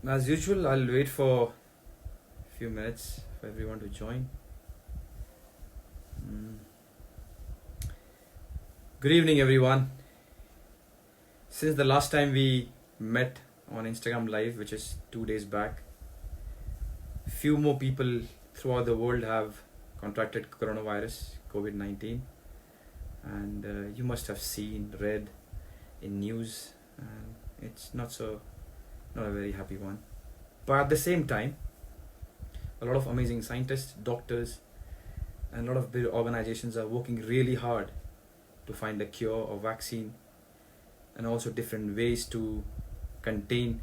As usual, I'll wait for a few minutes for everyone to join. Mm. Good evening, everyone. Since the last time we met on Instagram Live, which is 2 days back, few more people throughout the world have contracted coronavirus, COVID-19, and you must have seen, read in news, and it's not a very happy one. But at the same time, a lot of amazing scientists, doctors, and a lot of big organizations are working really hard to find a cure or vaccine, and also different ways to contain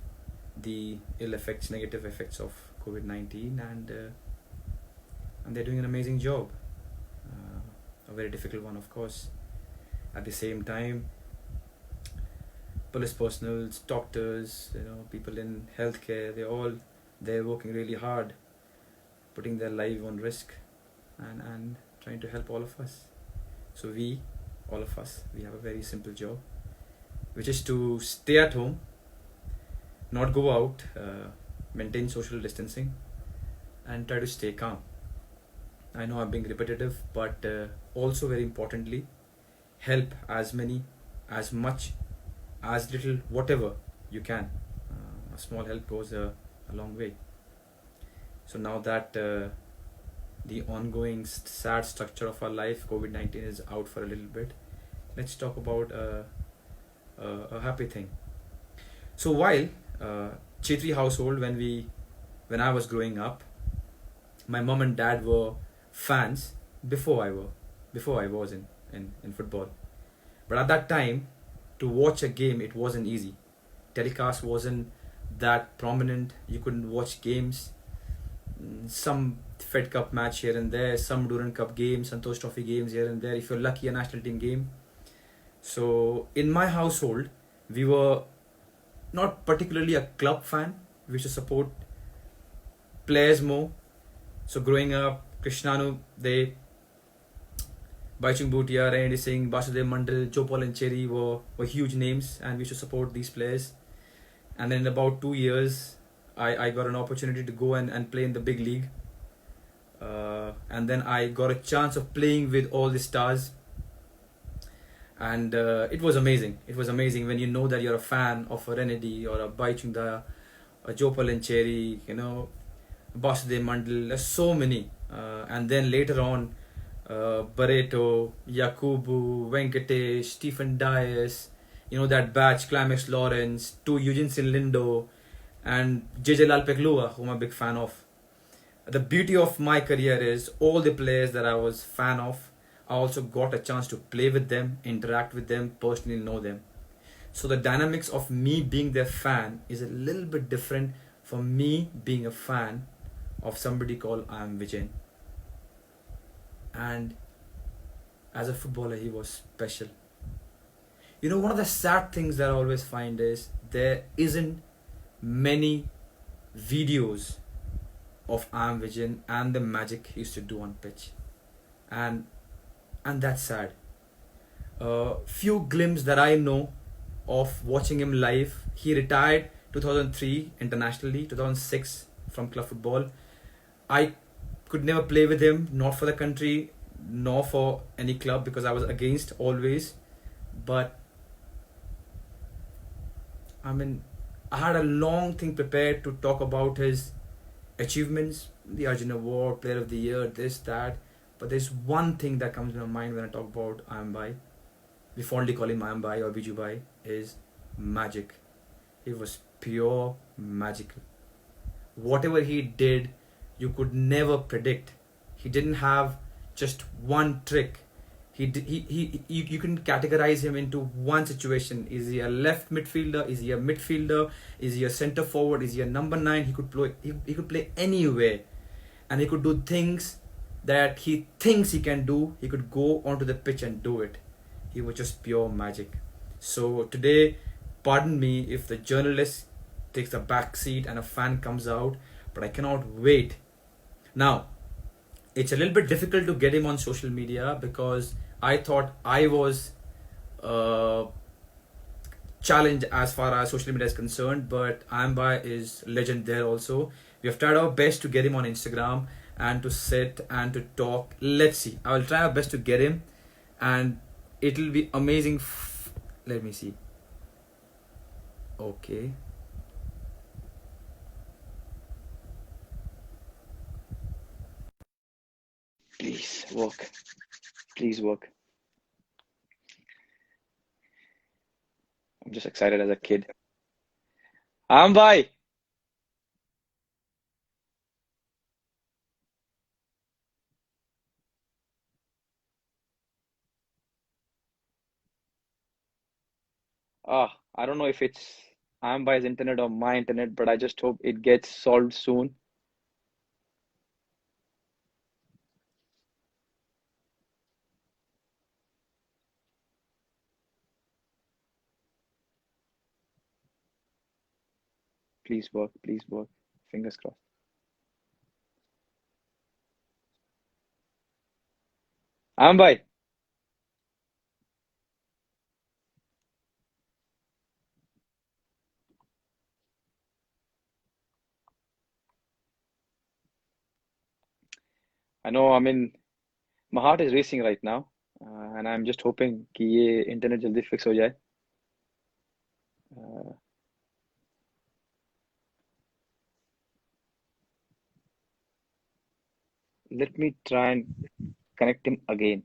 the ill effects, negative effects of COVID-19, and they're doing an amazing job. A very difficult one, of course. At the same time, police personnel, doctors, people in healthcare, they're working really hard, putting their life on risk, and trying to help all of us. So all of us, we have a very simple job, which is to stay at home, not go out, maintain social distancing, and try to stay calm. I know I'm being repetitive, but also very importantly, help as much, as little, whatever you can. A small help goes a long way. So now that the ongoing sad structure of our life, COVID-19 is out for a little bit, let's talk about a happy thing. So while Chetri household, when I was growing up, my mom and dad were fans before I was in football. But at that time, to watch a game, it wasn't easy. Telecast wasn't that prominent. You couldn't watch games. Some Fed Cup match here and there, some Durand Cup games, Santosh Trophy games here and there. If you're lucky, a national team game. So in my household, we were not particularly a club fan. We used to support players more. So growing up, Krishnanu, Baichung Bhutia, Randy Singh, Basudev Mandal, Jopal and Cherry were huge names, and we used to support these players. And then in about 2 years, I got an opportunity to go and play in the big league. And then I got a chance of playing with all the stars. And it was amazing. It was amazing when you know that you're a fan of a Renedy or a Baichung, a Jopal and Cherry, Basudev Mandal, there's so many. And then later on, Barreto, Yakubu, Venkatesh, Stephen Dias, that batch, Climax Lawrence, to Eugene Lindo, and JJ Lal Peklua, whom I'm a big fan of. The beauty of my career is all the players that I was fan of, I also got a chance to play with them, interact with them, personally know them. So the dynamics of me being their fan is a little bit different from me being a fan of somebody called I.M. Vijayan. And as a footballer, he was special. One of the sad things that I always find is there isn't many videos of I.M. Vijayan and the magic he used to do on pitch. And that's sad. Few glimpses that I know of watching him live. He retired 2003 internationally, 2006 from club football. I could never play with him, not for the country, nor for any club, because I was against always. But I had a long thing prepared to talk about his achievements, the Arjuna Award, Player of the Year, this, that. But there's one thing that comes to my mind when I talk about I.M. Bhai. We fondly call him I.M. Bhai or Biju Bhai, is magic. He was pure magical. Whatever he did, you could never predict. He didn't have just one trick. You can categorize him into one situation. Is he a left midfielder? Is he a midfielder? Is he a centre forward? Is he a number 9? He could play anywhere, and he could do things that he thinks he can do. He could go onto the pitch and do it. He was just pure magic. So today, pardon me if the journalist takes a back seat and a fan comes out, but I cannot wait. Now, it's a little bit difficult to get him on social media because I thought I was challenge as far as social media is concerned, but Ambai is legend there also. We have tried our best to get him on Instagram and to sit and to talk. Let's see. I will try our best to get him, and it'll be amazing. Let me see. Okay. Please work. Please work. I'm just excited as a kid. Ambai. I don't know if it's Ambai's internet or my internet, but I just hope it gets solved soon. Please work. Please work. Fingers crossed. Ambai. I know. I mean, my heart is racing right now, and I'm just hoping कि ये internet जल्दी fix हो जाए. Uh, Let me try and connect him again.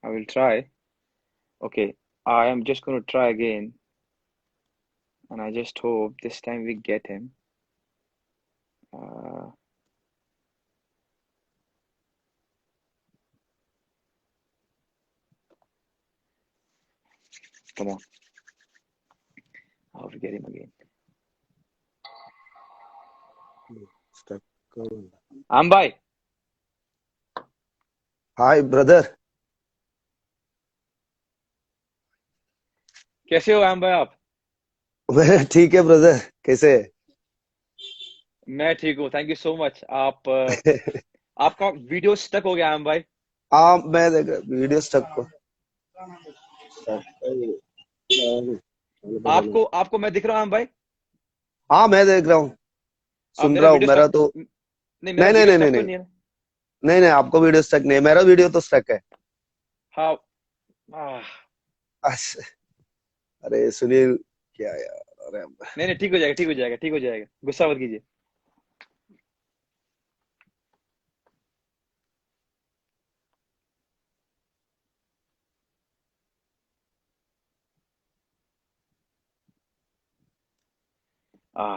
I will try. Okay, I am just going to try again, and I just hope this time we get him. Uh, Come on. How to get him again? Stuck. Ambai. Hi, brother. कैसे हो Ambai आप? मैं ठीक है brother, कैसे है? मैं ठीक हूँ. Thank you so much. आपका वीडियो स्टक हो गया Ambai. हाँ, मैं देख रहा वीडियो स्टक को. आपको मैं दिख रहा हूँ Ambai. हाँ, मैं देख रहा हूँ, सुन मेरा रहा हूँ. वीडियो मेरा स्टक तो नहीं, मेरा नहीं नहीं वीडियो नहीं नहीं स्टक तो नहीं नहीं है ना? नहीं नहीं आपको वीडियो स्टक नहीं है, मेरा वीडियो तो स्टक है. हाँ. आह, अच्छा, अरे सुनील, क्या यार, अरे नहीं नहीं, ठीक हो जाएगा, ठीक हो जाएगा, ठीक हो जाएगा. गुस्सा मत कीजिए.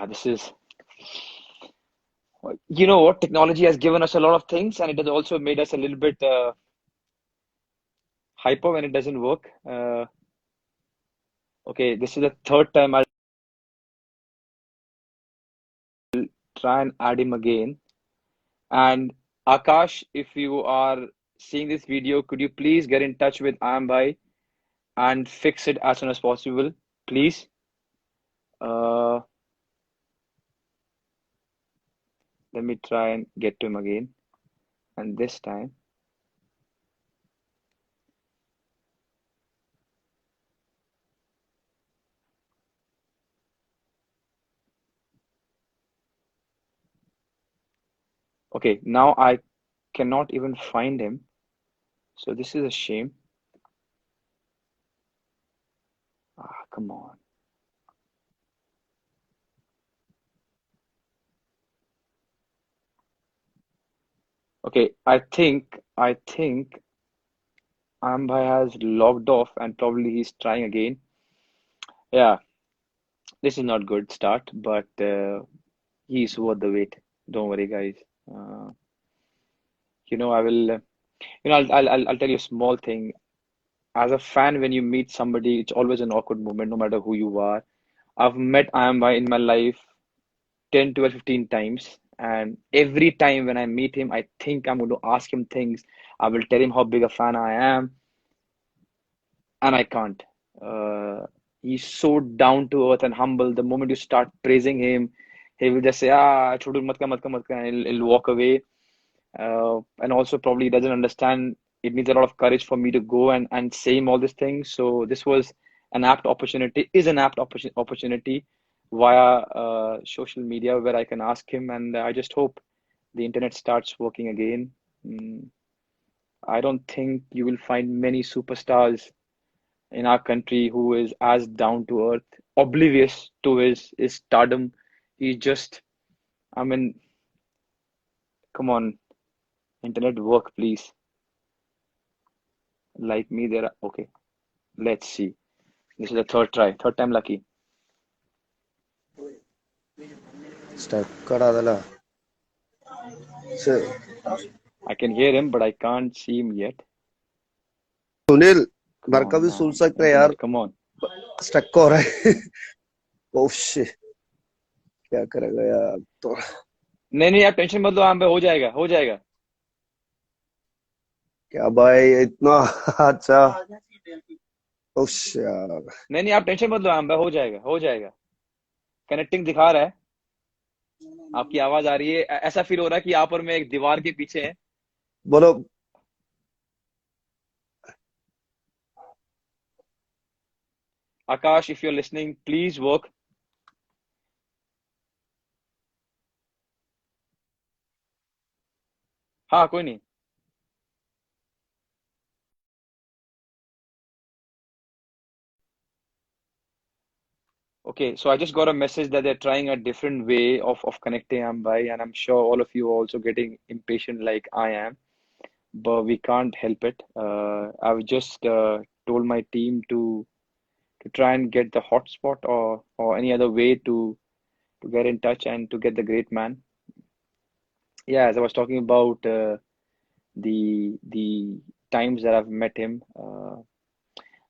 This is, you know what, technology has given us a lot of things, and it has also made us a little bit hyper when it doesn't work. Okay, this is the third time I'll try and add him again. And Akash, if you are seeing this video, could you please get in touch with Ambai and fix it as soon as possible, please? Uh, Let me try and get to him again. And this time, okay, now I cannot even find him. So this is a shame. Come on. Okay, I think Ambai has logged off and probably he's trying again. Yeah, this is not good start, but he's worth the wait. Don't worry, guys. Uh, I will. I'll tell you a small thing. As a fan, when you meet somebody, it's always an awkward moment, no matter who you are. I've met Ambai in my life 10, 12, 15 times. And every time when I meet him, I think I'm going to ask him things. I will tell him how big a fan I am, and I can't. He's so down to earth and humble. The moment you start praising him, he will just say, chodu mat ka, and he'll walk away. And also probably he doesn't understand it needs a lot of courage for me to go and say him all these things. So this was an apt opportunity, is an apt opportunity via social media where I can ask him, and I just hope the internet starts working again. Mm, I don't think you will find many superstars in our country who is as down to earth, oblivious to his stardom. He's just, I mean, come on, internet work, please. Like me, there are okay. Let's see. This is the third try, third time lucky. Stuck kadadala. So, I can hear him, but I can't see him yet. Sunil Come मेरे का on, भी सुन man. सकते हैं यार, Internet, come on. Stuck हो रहा है। Oh shit, क्या करेगा यार तो। नहीं, आप टेंशन मत लो, आम भाई, हो जाएगा, हो जाएगा। क्या भाई इतना अच्छा। ओह यार, नहीं, आप टेंशन मत लो, आम भाई, हो जाएगा, हो जाएगा। कनेक्टिंग दिखा रहा है, आपकी आवाज आ रही है। ऐसा फील हो रहा है कि आप और मैं एक दीवार के पीछे हैं। बोलो। Akash, if you're listening, please work. हाँ, कोई नहीं। Okay, so I just got a message that they're trying a different way of connecting Ambai, and I'm sure all of you are also getting impatient like I am, but we can't help it. I've just told my team to try and get the hotspot or any other way to get in touch and to get the great man. Yeah, as I was talking about the times that I've met him.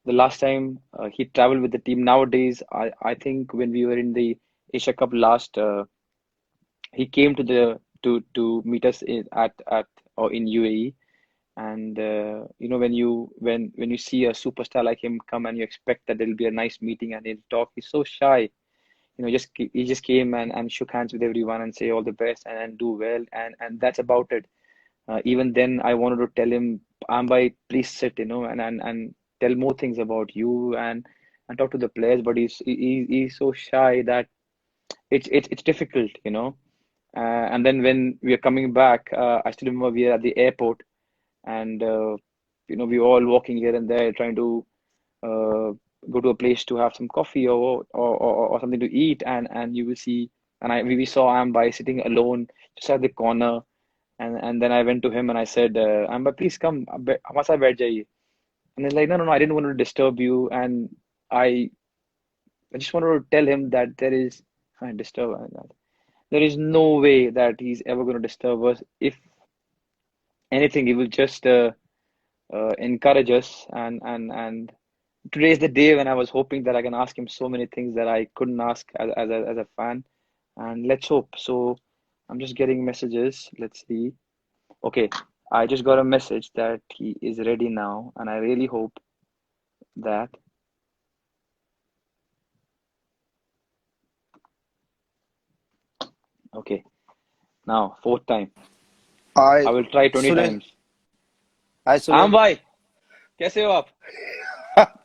The last time he traveled with the team. Nowadays, I think when we were in the Asia Cup last, he came to the to meet us at or in UAE. And you know, when you see a superstar like him come and you expect that there'll be a nice meeting and he'll talk, he's so shy. You know, he just came and shook hands with everyone and say all the best and do well, and that's about it. Even then, I wanted to tell him, Ambai, please sit, you know, and tell more things about you and talk to the players. But he's so shy that it's difficult, you know. And then when we are coming back, I still remember we are at the airport, and you know, we were all walking here and there trying to uh, go to a place to have some coffee or something to eat, and you will see, and we saw Ambai sitting alone just at the corner. And then I went to him and I said, Amba, please come, हमारे साथ बैठ जाइए. And he's like, no, I didn't want to disturb you. And I, I just wanted to tell him that there is no way that he's ever going to disturb us. If anything, he will just encourage us. And today is the day when I was hoping that I can ask him so many things that I couldn't ask as a fan. And let's hope. So I'm just getting messages. Let's see. Okay, I just got a message that he is ready now, and I really hope that. Okay, now fourth time. Hi I will try 20 Sunil. times. हाय आम सुनील। भाई, कैसे हो आप?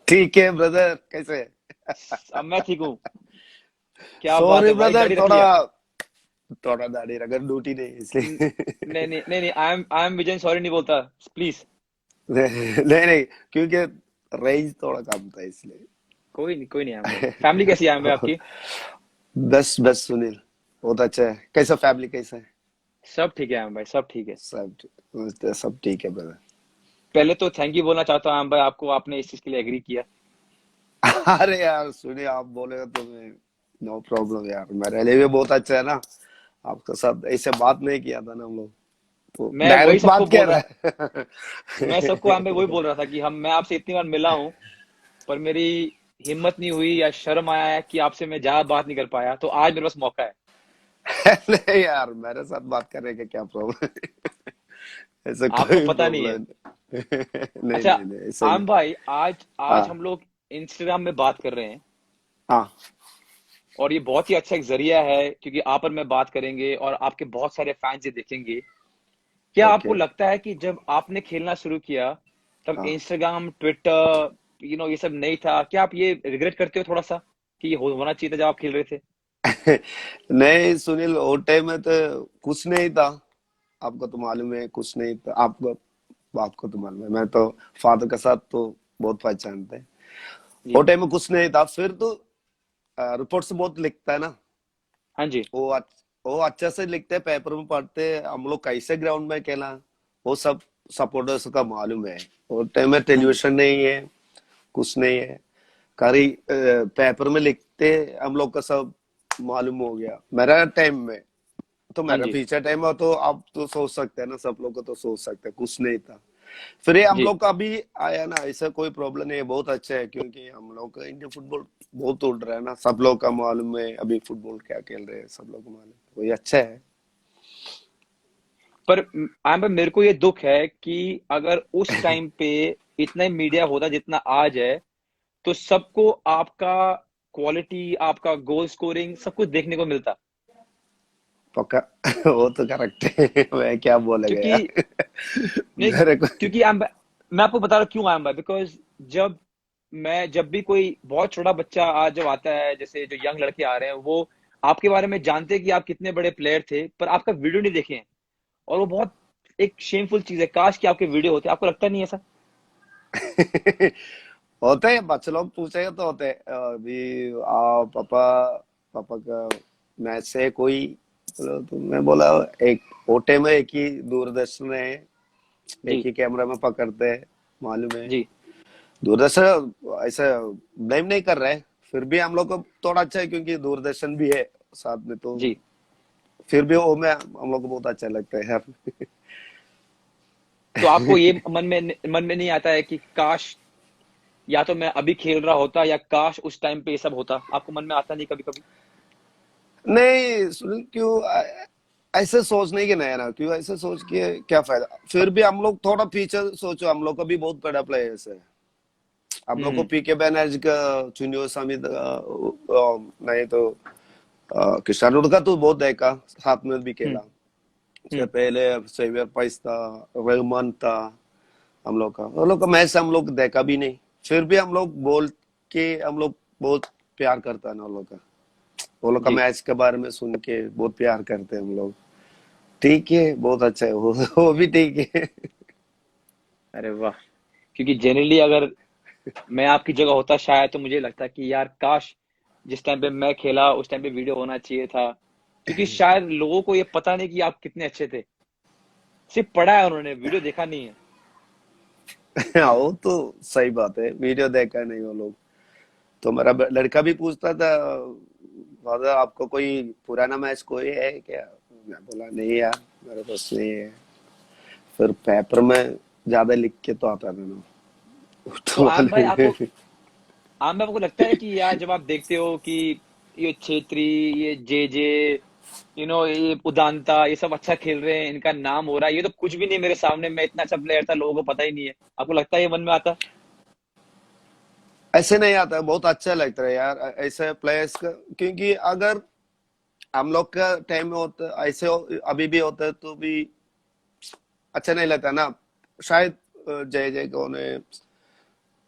ठीक है brother, कैसे? अब मैं ठीक हूँ। क्या बात सॉरी है भाई, ब्रदर, दाढ़ी रखी थोड़ा है? थोड़ा दाढ़ी रखा, ड्यूटी नहीं इसलिए। नहीं, आई एम विजय, सॉरी नहीं बोलता, प्लीज। नहीं नहीं, क्योंकि रेंज थोड़ा कम था इसलिए। कोई नहीं आम भाई। फैमिली कैसी है आम भाई आपकी? बस बस सुनील, बहुत अच्छा है। कैसा फैमिली, कैसा है? सब ठीक है आम भाई, सब ठीक है। सब ठीक है ब्रदर। पहले तो थैंक यू बोलना चाहता हूँ आम भाई आपको, आपने इस चीज के लिए एग्री किया। अरे यार सुनिए, आप बोलेगा तो मैं, नो प्रॉब्लम यार, मेरे लिए भी बहुत अच्छा है ना। आपके साथ ऐसे बात नहीं किया था ना हम लोग, तो मैं वही डायरेक्ट सबको बात बोल कर रहा रहा है। मैं सबको आम भाई वही बोल रहा था कि हम मैं आपसे इतनी बार मिला हूँ, पर मेरी हिम्मत नहीं हुई या शर्म आया है कि आपसे मैं ज्यादा बात नहीं कर पाया, तो आज मेरे पास मौका है। नहीं यार, मेरे साथ बात करने का क्या प्रॉब्लम है? ऐसा आपको कोई पता नहीं है। प्रॉब्लम नहीं अच्छा नहीं नहीं, ऐसा नहीं। आम भाई, आज आज हाँ हम लोग इंस्टाग्राम में बात कर रहे हैं, हाँ और ये बहुत ही अच्छा एक जरिया है, क्योंकि आप और मैं बात करेंगे और आपके बहुत सारे फैंस ये देखेंगे। क्या आपको ओके। लगता है कि जब आपने खेलना शुरू किया तब हाँ। इंस्टाग्राम, ट्विटर, ये सब नहीं था? क्या आप ये रिग्रेट करते हो थोड़ा सा कि ये होना चाहिए था जब आप खेल रहे थे? नहीं सुनील, वो टाइम में तो कुछ नहीं था। आपको तो मालूम है, कुछ नहीं था। आपको तो मालूम है, मैं तो फादर के साथ तो बहुत पहचानते हैं। वो जी। टाइम में कुछ नहीं था। फिर तो रिपोर्ट्स बहुत लिखता है ना। हाँ जी। वो वो अच्छे से लिखते हैं, पेपर में पढ़ते हैं, हम लोग कैसे ग्राउंड में खेला, वो सब सपोर्टर्स का मालूम है। वो टाइम में हाँ जी। टेलीविजन नहीं है, कुछ नहीं है। खाली पेपर में लिखते, हम लोग का सब मालूम हो गया मेरा टाइम में। तो हाँ मेरा जी। फ्यूचर टाइम में तो आप तो सोच सकते हैं ना, सब लोग को तो सोच सकते हैं, कुछ नहीं था। फिर ये हम जी। लोग का अभी आया ना, ऐसा कोई प्रॉब्लम नहीं है, बहुत अच्छा है। क्योंकि हम लोग का इंडिया फुटबॉल बहुत उड़ रहा है ना, सब लोग का मालूम है अभी फुटबॉल क्या खेल रहे हैं, सब लोग को मालूम है, वही अच्छा है। पर आम भाई, मेरे को ये दुख है कि अगर उस टाइम पे इतना ही मीडिया होता जितना आज है, तो सबको आपका क्वालिटी, आपका गोल स्कोरिंग सब कुछ देखने को मिलता। पक्का। वो तो करेक्ट है। मैं क्या बोलेगा क्योंकि यार। नहीं, मेरे को। क्योंकि मैं आपको बता रहा हूँ क्यों आया भाई, बिकॉज जब भी कोई बहुत छोटा बच्चा आज जब आता है, जैसे जो यंग लड़के आ रहे हैं, वो आपके बारे में जानते हैं कि आप कितने बड़े प्लेयर थे, पर आपका वीडियो नहीं देखे हैं। और वो बहुत एक शेमफुल चीज है। काश कि आपके वीडियो होते। आपको लगता नहीं है ऐसा? होते हैं बच्चे लोग, पूछेगा तो होते हैं। अभी पापा पापा का मैच से कोई बोला, तो मैं बोला एक ओटे में एक ही दूरदर्शन है, एक जी। ही कैमरा में पकड़ते हैं, मालूम है। जी। दूरदर्शन ऐसा ब्लेम नहीं कर रहे, फिर भी हम लोग को थोड़ा अच्छा है क्योंकि दूरदर्शन भी है साथ में, तो जी। फिर भी वो में हम लोग को बहुत अच्छा लगता है यार। तो आपको ये मन में नहीं आता है कि काश या तो मैं अभी खेल रहा होता, या काश उस टाइम पे ये सब होता? आपको मन में आता नहीं कभी कभी? नहीं सुनील, क्यों ऐसे सोचने के नया ना, क्यों ऐसे सोच के क्या फायदा। फिर भी हम लोग थोड़ा पीछे सोचो, हम लोग का भी बहुत बड़ा प्लेयर्स है। हम लोग को हम्म। पीके बैनर्जी का, चुनियो समित, नहीं तो किस्टानो का तो बहुत देखा, साथ में भी हम्म। खेला। उसके हम्म। पहले सेवियर पाइस था, रहमान था। हम लोग का मैच हम लोग देखा भी नहीं। फिर भी हम लोग बोल के, हम लोग बहुत प्यार करता है ना वो लोग का जी। मैच के बारे में सुन के बहुत प्यार करते हैं हम लोग। ठीक है, बहुत अच्छा है वो भी ठीक है। अरे वाह! क्योंकि जनरली अगर मैं आपकी जगह होता शायद, तो मुझे लगता कि यार काश जिस टाइम पे मैं खेला उस टाइम पे वीडियो होना चाहिए था। क्योंकि शायद लोगों को ये पता नहीं कि आप कितने अच्छे थे। सिर्फ पढ़ा है उन्होंने, वीडियो देखा नहीं है। हाँ, वो तो सही बात है, वीडियो देखा नहीं वो लोग। तो मेरा लड़का भी पूछता था, फादर आपको कोई पुराना मैच कोई है क्या। मैं बोला नहीं यार, मेरे पास नहीं है। फिर पेपर में ज्यादा लिख के तो आता था ना। तो तो मालूम है। आम भाई आपको लगता है कि यार जब आप देखते हो कि ये छेत्री, ये जे, ये उदांता, ये सब अच्छा खेल रहे हैं, इनका नाम हो रहा है, ये तो कुछ भी नहीं मेरे सामने, मैं इतना अच्छा प्लेयर था, लोगों को पता ही नहीं है। आपको लगता है ये मन में आता? ऐसे नहीं आता, बहुत अच्छा लगता है यार ऐसे प्लेयर्स का। क्योंकि अगर हम लोग का टाइम में होता ऐसे अभी भी होता है तो भी अच्छा नहीं लगता ना। शायद जय जय कौन है,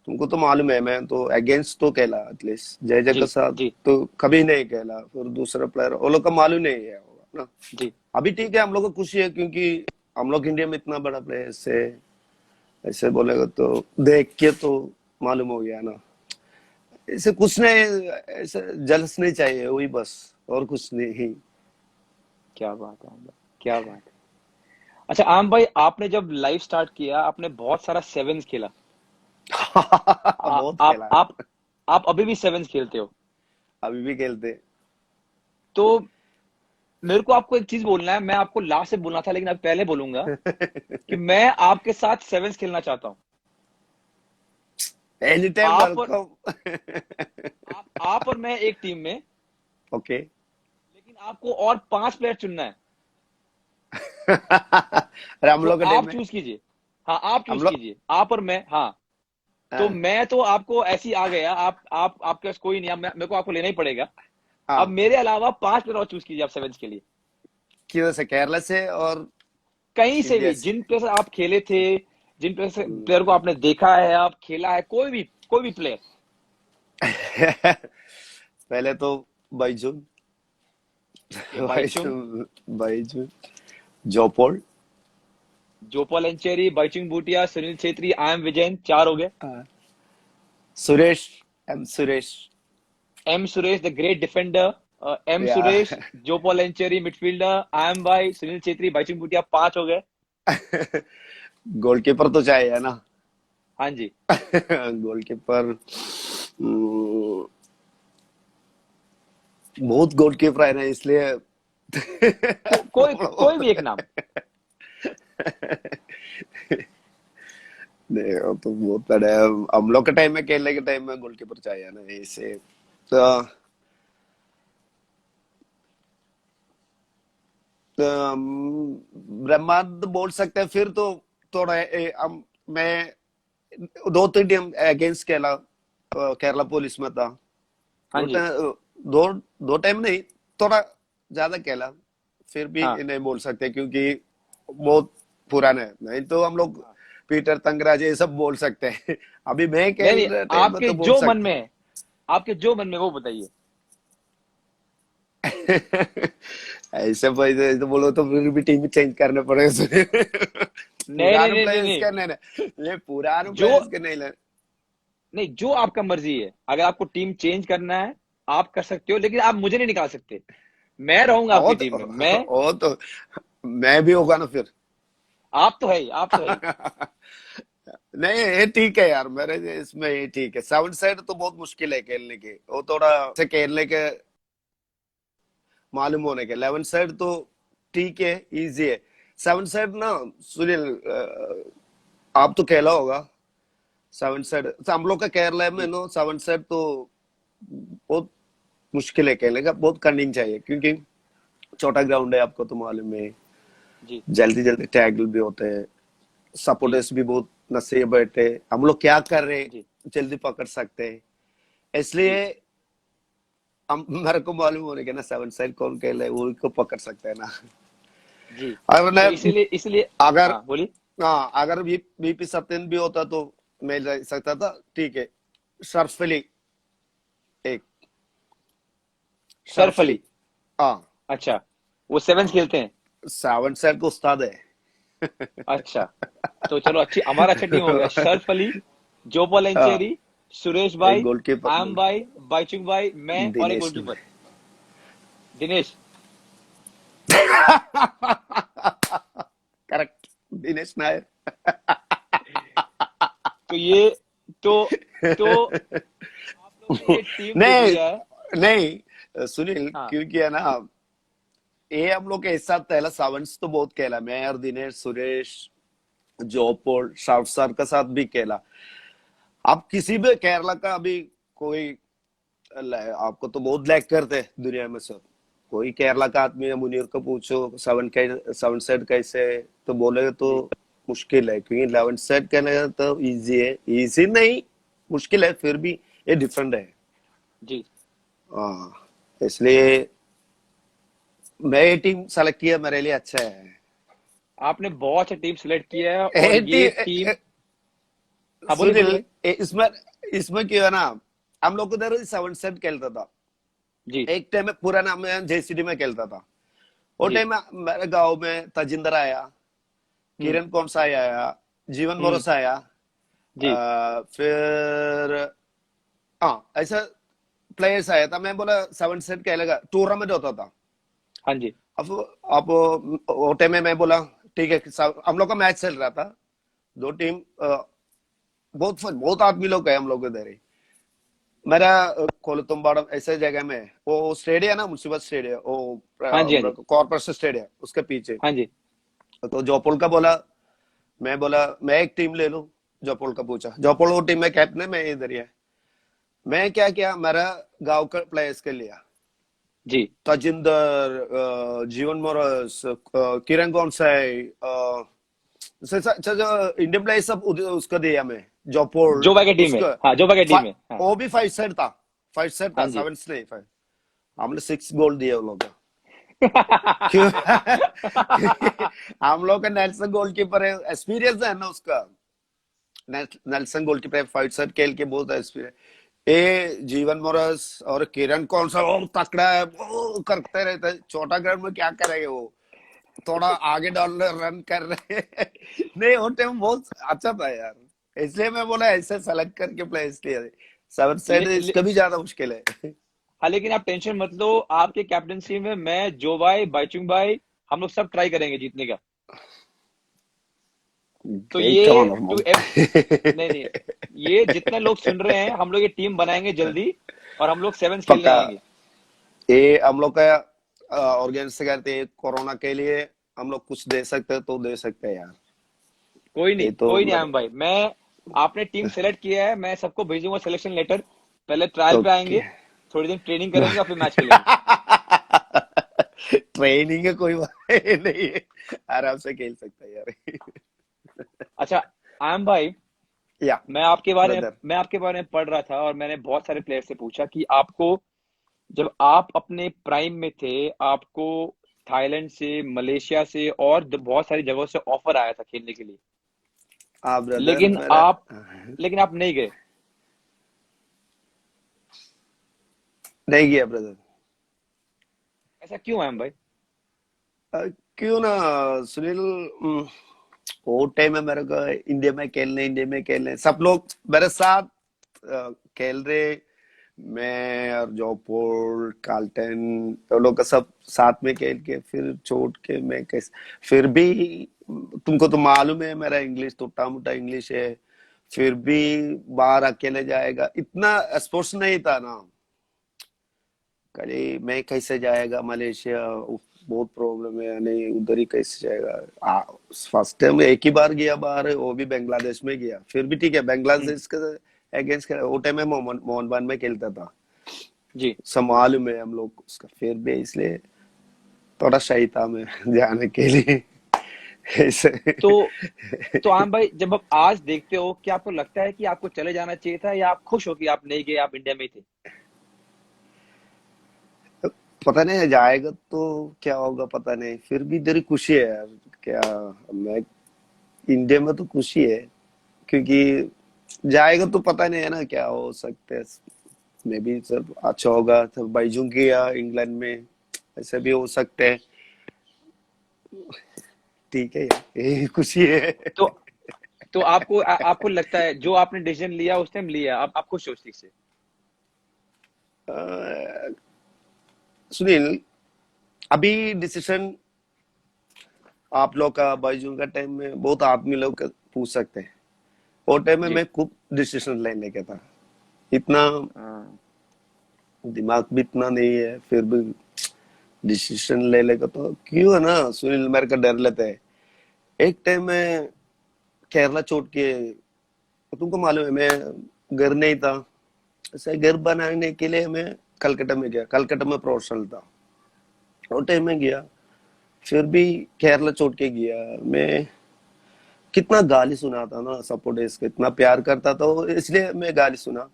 तुमको तो मालूम है, मैं तो अगेंस्ट तो खेला एटलीस्ट, जय जय के जी। साथ जी। तो कभी नहीं खेला। फिर दूसरा प्लेयर वो लोग का मालूम नहीं है होगा ना। जी। अभी ठीक है, हम लोग को खुशी है क्योंकि हम लोग इंडिया में इतना बड़ा प्लेयर से ऐसे बोलेगा तो देख के तो मालूम हो गया ना। ऐसे कुछ नहीं, ऐसे जलस नहीं चाहिए, वही बस, और कुछ नहीं। क्या बात है आम भाई, क्या बात है! अच्छा आम भाई, आपने जब लाइव स्टार्ट किया आपने बहुत सारा सेवेंस खेला। आ, बहुत आप खेला है। आप आप अभी भी सेवेंस खेलते हो? अभी भी खेलते। तो मेरे को आपको एक चीज बोलना है। मैं आपको लास्ट से बोलना था लेकिन अब पहले बोलूंगा कि मैं आपके साथ सेवेंस खेलना चाहता हूँ। एनी टाइम आप और वेलकम। आप और मैं एक टीम में, ओके। लेकिन आपको और 5 प्लेयर चुनना है। अरे हम तो लोग के टाइम आप में, चूज कीजिए। हाँ, आप हम चूज लोग, कीजिए, आप और मैं। हाँ। तो हाँ, मैं तो आपको ऐसे ही आ गया। आप आपके पास कोई नहीं, अब मेरे को आपको लेना ही पड़ेगा। अब हाँ, मेरे अलावा 5 प्लेयर और चूज कीजिए आप सेवेंस के लिए। किधर से, केरला से और कहीं से इंडिया भी से। जिन प्लेयर से आप खेले थे, जिन प्लेयर को आपने देखा है, आप खेला है, कोई भी प्लेयर। पहले तो Baichung, okay, Baichung, Baichung, Jopaul, Jopaul Ancheri, Baichung Bhutia, Sunil Chhetri, I M Vijayan, 4 हो गए। Suresh, M Suresh, M Suresh the great defender, M या Suresh, Jopaul Ancheri midfielder, I M भाई, सुनील छेत्री, बाइचुंग भूटिया, 5 हो गए। गोलकीपर तो चाहिए ना। हाँ जी। गोलकीपर, बहुत गोलकीपर है ना, इसलिए कोई भी एक नाम। नहीं, वो तो बहुत बड़ा है। हम लोग के टाइम में, खेलने के टाइम में गोलकीपर चाहिए ना, ऐसे तो, ब्रह्मांड बोल सकते हैं। फिर तो थोड़ा मैं 2-3 टीम अगेंस्ट खेला, केरला पुलिस में था। हाँ दो जी। टाइम, दो दो टाइम नहीं, थोड़ा ज्यादा खेला। फिर भी हाँ नहीं बोल सकते क्योंकि बहुत पुराना है। नहीं तो हम लोग हाँ। पीटर तंगराज ये सब बोल सकते हैं। अभी मैं नहीं खेल नहीं, रहे टाइम में तो बोल सकते आपके जो मन में वो बताइए। ऐसे भाई तो बोलो तो फिर भी टीम चेंज करने पड़ेगा। नहीं नहीं पुराने नहीं नहीं प्लेयर्स नहीं, के नहीं, ये पुराने जो प्लेयर्स के नहीं ले। नहीं, जो आपका मर्जी है, अगर आपको टीम चेंज करना है आप कर सकते हो, लेकिन आप मुझे नहीं निकाल सकते। मैं रहूंगा आपकी टीम में। वो तो मैं भी होगा ना फिर। आप तो है ही, आप तो है ही। नहीं, ये ठीक है यार, मेरे इसमें ये ठीक है। 7 साइड तो बहुत मुश्किल है खेलने की, वो थोड़ा से खेलने के मालूम होने के। 11 साइड तो ठीक है, इजी है। 7 साइड ना, सुनील, आप तो खेला होगा 7 साइड। तो हम लोग का केरला में जी नो 7 साइड तो बहुत मुश्किल है खेलने का, बहुत कनिंग चाहिए क्योंकि छोटा ग्राउंड है, आपको तो मालूम है। जी जल्दी जल्दी टैकल भी होते हैं, जी सपोर्टर्स भी बहुत नशे बैठे। हम लोग क्या कर रहे हैं, जी जल्दी पकड़ सकते हैं, इसलिए जी हम, मेरे को मालूम होने के ना 7 साइड कौन खेले वो को पकड़ सकते हैं ना। जी। अगर तो मैं, इसीलिए इसीलिए अगर, हाँ बोलिए। हाँ, अगर बीपी सत्यन भी होता तो मैं रह सकता था, ठीक है। शर्फली, एक सरफ शर्फली, अली, हाँ। अच्छा, वो सेवन्स खेलते हैं। 7 साइड को उस्ताद है। अच्छा, तो चलो, हमारा अच्छा टीम हो गया। शर्फ अली, जोपॉल हाँ, एंचेरी, सुरेश एक भाई, गोलकीपर, आम भाई, बाईचुंग भाई, मैं और एक दिनेश। गोलकीपर, दिनेश। करेक्ट, दिनेश नायर। तो ये तो आप लोग ने ये टीम जो नहीं, दिया है। नहीं सुनील, हाँ क्योंकि है ना, ये हम लोग के एक साथ पहला 7 तो बहुत खेला, मैं और दिनेश, सुरेश, जोपोल, शार्फ सर के साथ भी खेला। आप किसी भी केरला का अभी कोई, आपको तो बहुत लैक करते हैं दुनिया में सब। कोई केरला का आदमी है, मुनीर को पूछो 7 सेट कैसे है, तो बोलेगा तो जी मुश्किल है क्योंकि 11 सेट कहने का तो इजी है। इजी नहीं, मुश्किल है, फिर भी ये डिफरेंट है। जी। हाँ, इसलिए मैं ये टीम सेलेक्ट किया, मेरे लिए अच्छा है। आपने बहुत अच्छा टीम सेलेक्ट किया है, और ए, ये टीम। हाँ बोलिए सुनील, बोलिए। इसमें इसमें क्या है ना, हम लोग उधर 7 सेट खेलता था। जी एक टाइम में पुराना मैं जेसीडी में खेलता था। वो जी। टाइम में मेरे गांव में तजिंदर आया, हम्म किरण कौनसा आया, जीवन हम्म। मोरस आया, जी फिर हाँ, ऐसा प्लेयर्स आया था। मैं बोला 7 सेट खेलेगा, टूर्नामेंट होता था। हाँ जी। अब वो टाइम में मैं बोला ठीक है, हम लोग का मैच चल रहा था। 2 टीम, बहुत बहुत आदमी लोग गए हम लोग इधर ही। मेरा कोलतुम्बाड़म ऐसे जगह में, वो स्टेडियम ना, मुंसिपल स्टेडियम, वो हाँ जी। हाँ जी। कॉर्पोरेशन स्टेडियम, उसके पीछे। हाँ जी। तो जोपोल का बोला, मैं बोला मैं एक टीम ले लूं। जोपोल का पूछा, जोपोल वो टीम में कैप्टन है, मैं इधर ही है। मैं क्या किया, मेरा गांव का प्लेयर्स के लिया। जी तजिंदर, जीवन मोरस, किरण गोंसाई, इंडियन प्लेयर्स सब उसको दिया मैं। जोपोल जोबा की टीम है, उसका, हाँ जोबा की टीम है, हाँ। वो भी 5 सेट था, 5 सेट था, हाँ जी। 7 नहीं 5। हमने 6 गोल दिए उन लोगों को। क्यों? क्योंकि हम लोग का नेल्सन गोलकीपर है, एक्सपीरियंस है ना उसका। नेल्सन गोलकीपर 5 साल खेल के बहुत एक्सपीरियंस। ये जीवन मोरस और किरण कौन सा वो तकड़ा है, वो करते रहते हैं। छोटा ग्राउंड में क्या करेंगे वो, थोड़ा आगे डाल रहे, रन कर रहे हैं। नहीं, वो टाइम बहुत अच्छा था यार, इसलिए मैं बोला ऐसे सेलेक्ट करके प्लेयर्स लिए। सेवन साइड ले, ले, इसका भी ज्यादा मुश्किल है। हाँ, लेकिन आप टेंशन मत लो, आपके कैप्टनसी में मैं, जो भाई, बाइचुंग भाई, हम लोग सब ट्राई करेंगे जीतने का। तो ग्रेट ऑन। ये नहीं नहीं, ये जितने लोग सुन रहे हैं, हम लोग ये टीम बनाएंगे जल्दी, और हम लोग सेवंस खेलने पक्का। आएंगे। ये हम लोग का ऑर्गेनाइज से करते हैं कोरोना के लिए। हम लोग कुछ दे सकते हैं तो दे सकते हैं यार। कोई ये नहीं, तो कोई नहीं मेरे। आयम भाई, मैं, आपने टीम सेलेक्ट किया है, मैं सबको भेजूंगा सिलेक्शन लेटर। पहले ट्रायल पे ओके। आएंगे, थोड़ी दिन ट्रेनिंग करेंगे और फिर मैच खेलेंगे। ट्रेनिंग है कोई बात नहीं है, आराम से खेल सकता है यार। अच्छा आयम भाई, या ब्रदर। मैं आपके बारे में पढ़ रहा था, और मैंने बहुत सारे प्लेयर से पूछा कि आपको, जब आप अपने प्राइम में थे, आपको थाईलैंड से, मलेशिया से और बहुत सारी जगहों से ऑफर आया था खेलने के लिए, हाँ ब्रदर लेकिन मेरा। आप लेकिन आप नहीं गए। नहीं गया ब्रदर। ऐसा क्यों आयम भाई? क्यों ना सुनील। वो टाइम है मेरे को इंडिया में खेलने सब लोग मेरे साथ खेल रहे। मैं और जॉपॉल कार्ल्टन, वो लोग का सब साथ में खेल के फिर छोड़ के मैं कैसे। फिर भी तुमको तो मालूम है मेरा इंग्लिश टूटा मुटा इंग्लिश है। फिर भी बाहर अकेले जाएगा, इतना स्पोर्ट्स नहीं था ना। कहीं मैं कैसे जाएगा मलेशिया, उफ, बहुत प्रॉब्लम है, नहीं उधर ही कैसे जाएगा। फर्स्ट टाइम एक ही बार गया बाहर, वो भी बांग्लादेश में गया। फिर भी ठीक है, हम्म, बांग्लादेश के अगेंस्ट वो टाइम में मोहनबान में खेलता था। जी। संभाल में हम लोग उसका, फिर भी इसलिए थोड़ा सही था मैं जाने के लिए ऐसे। तो आयम भाई, जब आप आज देखते हो, क्या आपको लगता है कि आपको चले जाना चाहिए था, या आप खुश हो कि आप नहीं गए, आप इंडिया में ही थे? पता नहीं जाएगा तो क्या होगा, पता नहीं। फिर भी इधर ही खुशी है यार। क्या, मैं इंडिया में तो खुशी है, क्योंकि जाएगा तो पता नहीं है ना क्या हो सकता है। मे भी सब अच्छा होगा, सब बाइजुंग किया इंग्लैंड में, ऐसे भी हो सकते हैं। ठीक है यार, यही खुशी है। तो आपको लगता है जो आपने डिसीजन लिया उस टाइम लिया, आप खुश हो उस चीज से? अ, सुनील, अभी डिसीजन आप लोग का बाइजुंग का टाइम में बहुत आदमी लोग का पूछ सकते हैं। वो टाइम में जी। मैं खूब डिसीजन लेने का था, इतना हाँ, दिमाग भी इतना नहीं है, फिर भी डिसीजन ले लेगा तो क्यों है ना सुनील, मेरे का डर लेते हैं। एक टाइम में केरला छोड़ के, तुमको मालूम है मैं घर नहीं था, ऐसे घर बनाने के लिए मैं कलकत्ता में गया। कलकत्ता में प्रोफेशनल था, वो टाइम में गया। फिर भी केरला छोड़ के गया मैं। कितना गाली सुना था ना, सपोर्टर्स को इतना प्यार करता था वो, इसलिए मैं गाली सुना।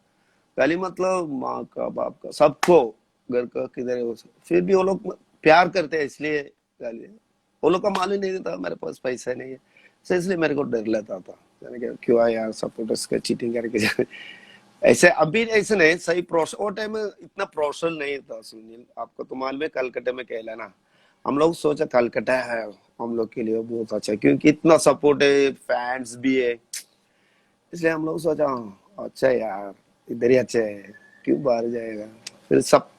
गाली मतलब माँ का बाप का सबको, घर का किधर है वो सब। फिर भी वो लोग प्यार करते हैं इसलिए गाली। वो लोग का मालूम नहीं था मेरे पास पैसा नहीं है, तो इसलिए मेरे को डर लगता था। मैंने कहा क्यों आया यार सपोर्टर्स का चीटिंग करके जाए। ऐसे अभी ऐसे नहीं, सही प्रोफेशनल। वो टाइम में इतना प्रोफेशनल नहीं था सुनील, आपको तो मालूम है कलकत्ता में खेला ना। हम लोग सोचा कलकत्ता है हम लोग के लिए बहुत अच्छा है, क्योंकि इतना सपोर्ट है, फैंस भी है। इसलिए हम लोग सोचा अच्छा है यार, इधर ही अच्छे है, क्यों बाहर जाएगा। फिर सब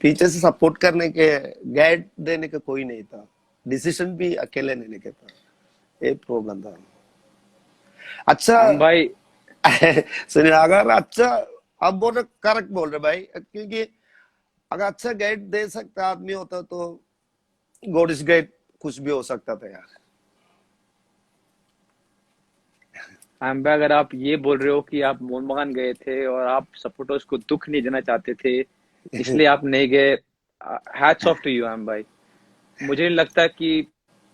पीछे से सपोर्ट करने के, गाइड देने का कोई नहीं था। डिसीजन भी अकेले लेने का था, ये प्रॉब्लम था। अच्छा। आयम भाई। सुनिए, अगर अच्छा, अब बोल रहे करेक्ट बोल रहे भाई, क्योंकि अगर अच्छा गाइड दे सकता आदमी होता तो गॉड इज ग्रेट, कुछ भी हो सकता था यार। आयम भाई, अगर आप ये बोल रहे हो कि आप मोहनबागान गए थे और आप सपोर्टर्स को दुख नहीं देना चाहते थे, इसलिए आप नहीं गए, हैट्स ऑफ टू यू आयम भाई। मुझे नहीं लगता कि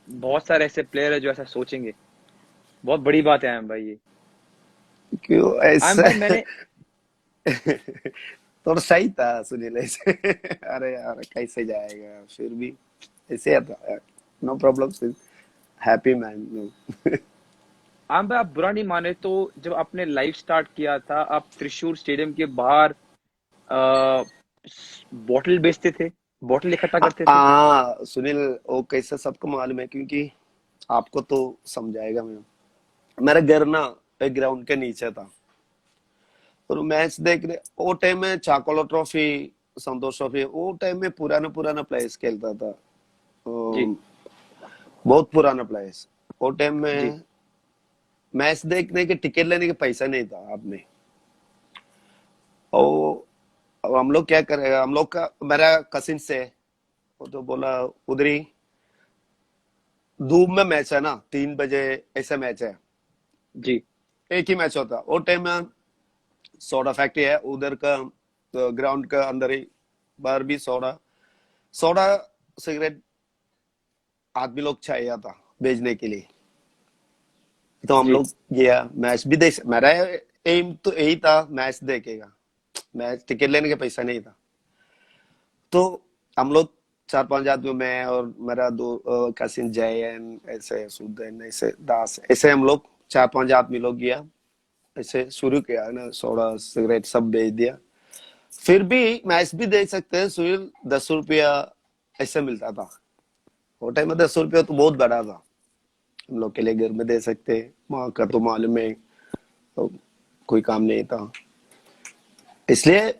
बहुत सारे ऐसे प्लेयर है जो ऐसा सोचेंगे। बहुत बड़ी बात है आयम भाई ये। क्यों आयम ऐसा? भाई, मैंने, थोड़ा सही था सुनील ऐसे। अरे यार कैसे जाएगा, फिर भी ऐसे आता, नो प्रॉब्लम, हैप्पी मैन। हाँ भाई, आप बुरा नहीं माने तो जब आपने लाइव स्टार्ट किया था, आप त्रिशूर स्टेडियम के बाहर बॉटल बेचते थे, बॉटल इकट्ठा करते थे। हाँ सुनील, वो कैसे सबको मालूम है, क्योंकि आपको तो समझाएगा मैं। मेरा घर ना एक ग्राउंड के नीचे था, और मैच देखने वो टाइम में चाकोलो ट्रॉफी, संतोष ट्रॉफी, वो टाइम में पुराना पुराना प्लेयर्स खेलता था। जी बहुत पुराना प्लेयर्स। वो टाइम जी में मैच देखने के टिकट लेने के पैसा नहीं था आप में। और अब हम लोग क्या करेगा, हम लोग का मेरा कसिन से, वो तो बोला उधर ही धूप में मैच है ना, 3 बजे ऐसा मैच है, जी एक ही मैच होता वो टाइम में। सोडा फैक्ट्री है उधर का, ग्राउंड का अंदर ही, बाहर भी सोडा, सोडा सिगरेट आदमी लोग चाहिए था बेचने के लिए। तो हम जी। लोग गया, मैच भी देख, मेरा एम तो यही था मैच देखेगा, मैच टिकट लेने के पैसा नहीं था। तो हम लोग 4-5 आदमी, मैं और मेरा दो कसिन जयन, ऐसे सुदन, ऐसे दास, ऐसे हम लोग 4-5 आदमी लोग गया, ऐसे शुरू किया ना, सोडा सिगरेट सब बेच दिया। फिर भी मैच भी देख सकते हैं सुनील, 10 रुपया ऐसे मिलता था। वो टाइम में 10 रुपया तो बहुत बड़ा था हम लोग के लिए, घर में दे सकते, वहां का तो मालूम है, तो कोई काम नहीं था, इसलिए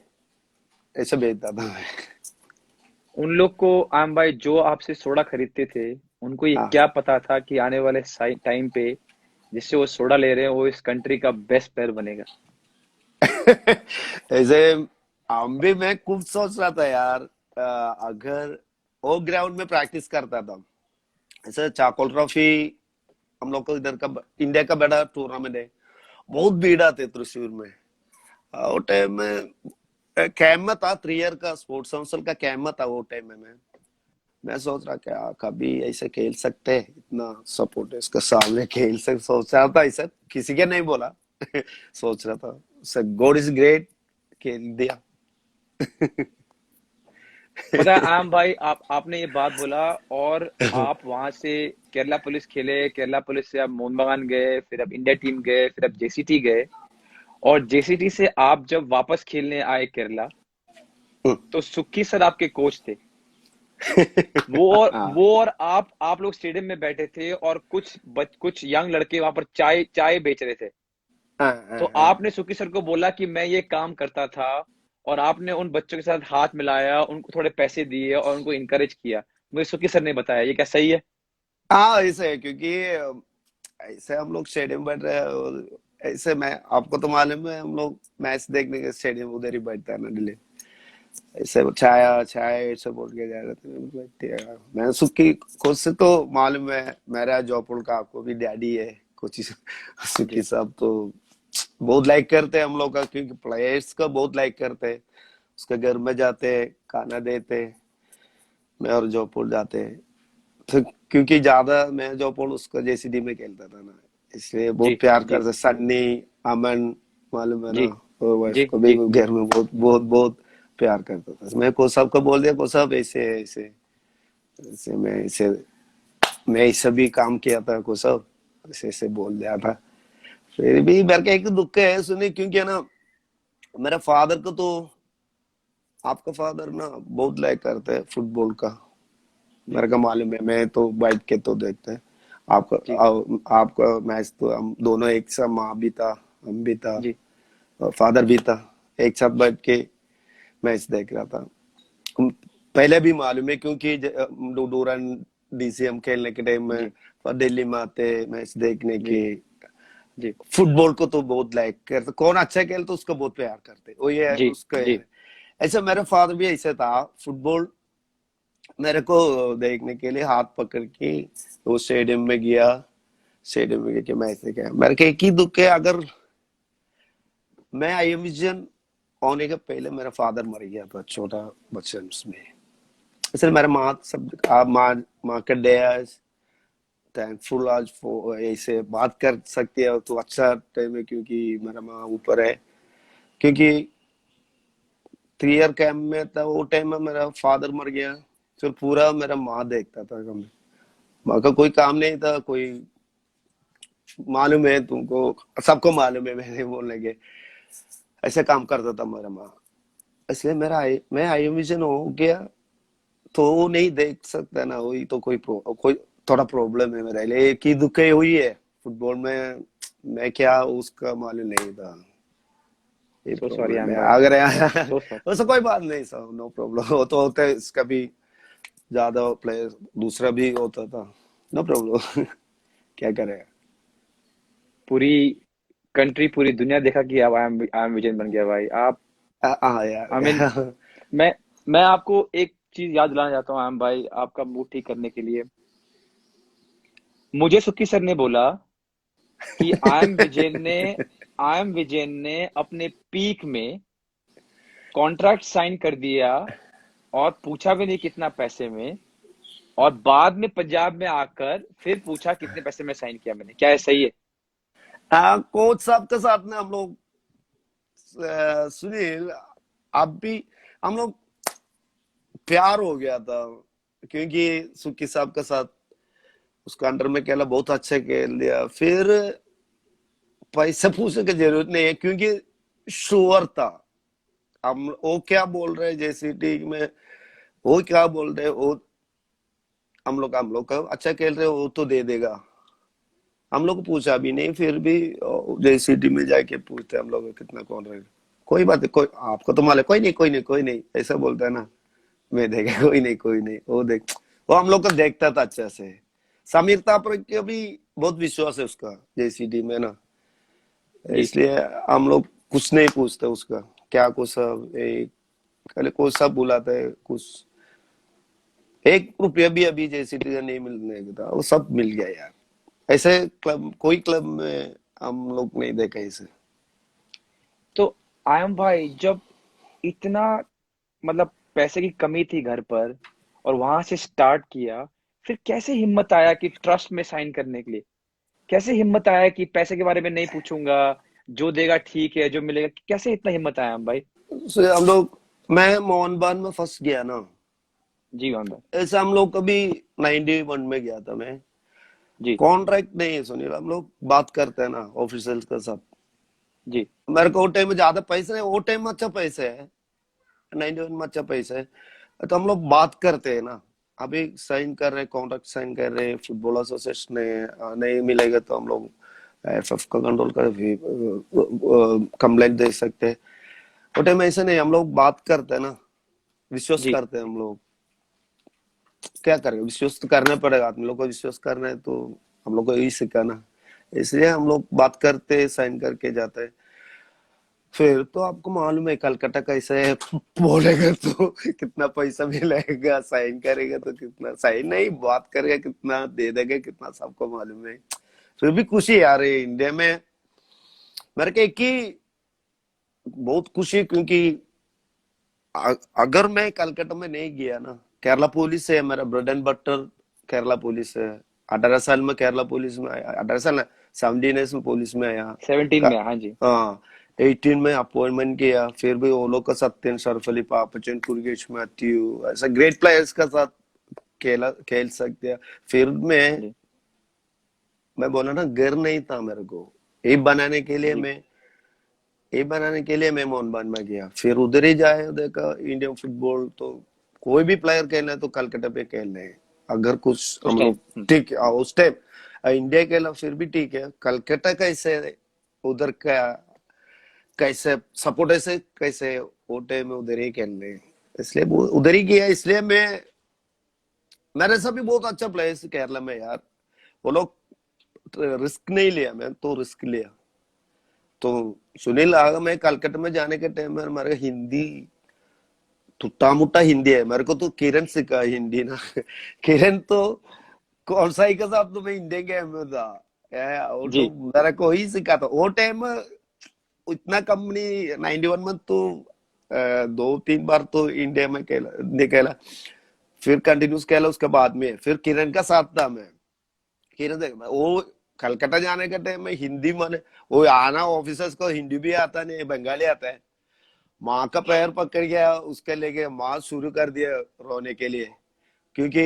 ऐसे बेचता था मैं। उन लोग को आम भाई जो आपसे सोडा खरीदते थे, उनको ये हाँ। क्या पता था कि आने वाले टाइम पे जिससे वो सोडा ले रहे हैं वो इस कंट्री का बेस्ट प्लेयर बनेगा। ऐसे हम भी, मैं खूब सोच रहा था यार, अगर वो ग्राउंड में प्रैक्टिस करता था, ऐसे चाकोल ट्रॉफी, हम लोग को इधर का इंडिया का बड़ा टूर्नामेंट है, बहुत भीड़ आते त्रिशूर में। वो टाइम में कैंप में था, 3 ईयर का स्पोर्ट्स काउंसिल का कैंप में था वो टाइम में। मैं सोच रहा क्या कभी ऐसे खेल सकते हैं, इतना सपोर्ट है इसका, सामने खेल सकते, सोच रहा था ऐसा, किसी के नहीं बोला। सोच रहा था, गॉड इज ग्रेट, खेल दिया। पता है आम भाई, आपने ये बात बोला, और आप वहां से केरला पुलिस खेले, केरला पुलिस से आप मोहन बागान गए, फिर आप इंडिया टीम गए, फिर आप जेसीटी गए, और जेसीटी से आप जब वापस खेलने आए केरला, तो सुक्की सर आपके कोच थे। हाँ वो और आप लोग स्टेडियम में बैठे थे, और कुछ यंग लड़के वहां पर चाय चाय बेच रहे थे। हाँ तो हाँ हाँ। आपने सुकी सर को बोला कि मैं ये काम करता था, और आपने उन बच्चों के साथ हाथ मिलाया, उनको थोड़े पैसे दिए और उनको इनकरेज किया। मुझे सुकी सर ने बताया, ये क्या सही है? हाँ, ऐसे है, क्योंकि ऐसे हम लोग स्टेडियम बैठ रहे हैं, और ऐसे मैं, आपको तो मालूम है, हम लोग मैच देखने के स्टेडियम उधर ही बैठता है ना दिल्ली, ऐसे वो छाया छाया ऐसे बोल के जा रहे थे, बैठते हैं। मैं सुखी खुद से तो मालूम है, मेरा जयपुर का आपको भी डैडी है कुछ, सुखी जी साहब तो बहुत लाइक करते हैं हम लोग का, क्योंकि प्लेयर्स का बहुत लाइक करते हैं, उसके घर में जाते, खाना देते, मैं और जयपुर जाते, तो क्योंकि ज्यादा मैं जयपुर उसका जेसीडी में खेलता था ना, इसलिए जी बहुत प्यार जी करते, सन्नी, अमन, मालूम है ना, जी और वाइफ जी को भी जी घर में बहुत बहुत बहुत प्यार करता था। मैं को सबको बोल दिया, को सब ऐसे ऐसे ऐसे, मैं ऐसे भी काम किया था, को सब ऐसे ऐसे बोल दिया था। फिर भी मेरे का एक दुख है सुनी, क्योंकि है ना, मेरा फादर को तो, आपका फादर ना बहुत लाइक करते हैं फुटबॉल का, जी मेरे को मालूम है, मैं तो बैठ के तो देखते हैं आपका, जी आपका मैच तो हम दोनों एक साथ, माँ भी था, हम भी था, जी और फादर भी था, एक साथ बैठ के मैच देख रहा था। पहले भी मालूम है, क्योंकि डूडूरन डीसीएम खेलने के टाइम में जी दिल्ली में आते मैच देखने जी के। जी फुटबॉल को तो बहुत लाइक करते, कौन अच्छा खेलते तो उसको बहुत प्यार करते, वो ये जी उसका जी है। ऐसा मेरा फादर भी ऐसा था, फुटबॉल मेरे को देखने के लिए हाथ पकड़ के वो स्टेडियम में गया, स्टेडियम में गया मैच देखा। मेरे को एक ही दुख है, अगर मैं आई एम विजन होने के पहले मेरा फादर मर गया था, छोटा बच्चन में। इसलिए मेरा माँ सब, आप माँ का डे, थैंकफुल आज ऐसे बात कर सकती है तो अच्छा टाइम है, क्योंकि मेरा माँ ऊपर है, क्योंकि 3 ईयर कैंप में था वो टाइम में मेरा फादर मर गया, तो पूरा मेरा माँ देखता था कम। माँ का कोई काम नहीं था, कोई मालूम है तुमको, सबको मालूम है, मैंने बोलने के ऐसे काम करता था मेरा माँ। इसलिए मैं आई विजन हो गया, तो वो नहीं देख सकता ना, वही तो कोई थोड़ा प्रॉब्लम है मेरे लिए कि दुख हुई है फुटबॉल में। मैं क्या उसका मालूम नहीं था, ये सो सॉरी प्रॉब्लम आयम है भाई, अगर सो सॉरी। वैसे कोई बात नहीं सर, नो प्रॉब्लम। वो तो होता है, इसका भी ज्यादा प्लेयर दूसरा भी होता था, नो प्रॉब्लम। क्या करेगा। पूरी कंट्री, पूरी दुनिया देखा कि अब आई एम विजन बन गया भाई आप। हाँ आई मीन, यार। मैं मैं आपको एक चीज याद दिलाना चाहता हूँ आयम भाई, आपका मूड ठीक करने के लिए। मुझे सुक्की सर ने बोला कि आई एम विजयन ने अपने पीक में कॉन्ट्रैक्ट साइन कर दिया और पूछा भी नहीं कितना पैसे में, और बाद में पंजाब में आकर फिर पूछा कितने पैसे में साइन किया मैंने। क्या है, सही है? कोच साहब के साथ में हम लोग, सुनील, अब भी हम लोग प्यार हो गया था, क्योंकि सुक्की साहब के साथ उसका अंडर में खेला, बहुत अच्छे खेल दिया। फिर पैसे पूछने की जरूरत नहीं है, क्योंकि श्योर था हम वो क्या बोल रहे हैं, जैसी टीम में वो क्या बोल रहे हैं, वो हम लोग का अच्छा खेल रहे हो, वो तो दे देगा। हम लोग को पूछा भी नहीं, फिर भी जैसी टीम में जाके पूछते हम लोग कितना कौन रहेगा। कोई बात है, कोई आपको तो मालूम, कोई नहीं ऐसा बोलता है ना, मैं देखे कोई नहीं वो देख, वो हम लोग को देखता था अच्छे से। समीर तापर के भी बहुत विश्वास है उसका जैसी टीम है ना, जी। इसलिए हम लोग कुछ नहीं पूछते उसका, क्या कुछ सब पहले कोच सब बुलाते हैं, कुछ 1 रुपया भी अभी जैसी टीम नहीं मिलने का था, वो सब मिल गया यार। ऐसे क्लब, कोई क्लब में हम लोग नहीं देखे इसे। तो आयम भाई, जब इतना मतलब पैसे की कमी थी घर पर और वहां से स्टार्ट किया, फिर कैसे हिम्मत आया कि ट्रस्ट में साइन करने के लिए? कैसे हिम्मत आया कि पैसे के बारे में नहीं पूछूंगा, जो देगा ठीक है, जो मिलेगा? कैसे इतना हिम्मत आया हम भाई? हम लोग, मैं मोहनबाग में फंस गया ना, जी मोहन भाई। ऐसे हम लोग कभी 91 में गया था मैं। जी। कॉन्ट्रैक्ट नहीं है सुनील, हम लोग बात करते हैं ना ऑफिशियल के साथ। जी। मेरे को वो टाइम में ज्यादा पैसे नहीं, वो टाइम में अच्छा पैसे है, 91 में अच्छा पैसे है, तो हम लोग बात करते हैं ना। अभी साइन कर रहे, कॉन्ट्रैक्ट साइन कर रहे, फुटबॉल एसोसिएशन ने नहीं मिलेगा तो हम लोग एफएफ का कंट्रोल कर कंप्लेंट दे सकते हैं। वो टाइम ऐसे नहीं, हम लोग बात करते हैं ना, विश्वास जी। करते हैं हम लोग। क्या करेंगे, विश्वास तो करना पड़ेगा, आदमी लोग को विश्वास करना है तो हम लोग को यही सिखाना, इसलिए हम लोग बात करते, साइन करके जाते हैं। फिर तो आपको मालूम है कलकत्ता कैसे है, बोलेगा तो कितना पैसा मिलेगा, साइन करेगा तो कितना, साइन नहीं बात करेगा कितना दे देगा, कितना सबको मालूम है। फिर भी खुशी आ रही है इंडिया में मेरे को, एक ही बहुत खुशी है, क्योंकि अगर मैं कलकत्ता में नहीं गया ना, केरला पुलिस है मेरा bread and butter, Kerala police है। 18 साल में केरला पुलिस में आया, 18 साल 17 ईयर्स में पुलिस में आया। 17 में, हाँ जी। हाँ, 18 में अपॉइंटमेंट किया, फिर भी वो लोग का सत्यन सरफली पापचन कुरगेश मैथ्यू ऐसा ग्रेट प्लेयर्स का साथ खेल सकते हैं। फिर जी। मैं बोला ना, घर नहीं था मेरे को, ये बनाने के लिए जी। मैं ये बनाने के लिए मैं मोहनबाग में गया, फिर उधर ही जाए, देखा इंडियन फुटबॉल तो कोई भी प्लेयर खेलना है तो कलकत्ता पे खेलना है। अगर कुछ उस हम टाइम। लोग ठीक है, उस टाइम इंडिया खेला फिर भी ठीक है, कलकत्ता कैसे उधर का कैसे सपोर्ट, ऐसे कैसे वो टाइम में उधर ही खेलने हैं। इसलिए वो उधर ही किया, इसलिए मैं, मेरे से भी बहुत अच्छा प्लेयर्स केरला में यार, वो लोग रिस्क नहीं लिया, मैं तो रिस्क लिया। तो सुनील, आगा मैं कलकत्ता में जाने के टाइम में हमारे हिंदी टूटा मुट्टा हिंदी है, मेरे को तो किरण सिखा हिंदी ना। किरण तो कौन सा ही का साहब, तो मैं इंडिया के में था, वो तो जी। मेरे को ही सिखा था वो टाइम। इतना कंपनी 91 में तो 2-3 बार तो इंडिया में खेला, फिर कंटिन्यूस खेला, उसके बाद में फिर किरण का साथ था मैं। किरण देख, वो कलकत्ता जाने के टाइम में हिंदी माने, वो आना ऑफिसर्स को हिंदी भी आता नहीं, बंगाली आता है। माँ का पैर पकड़ गया, उसके लेके माँ शुरू कर दिया रोने के लिए, क्योंकि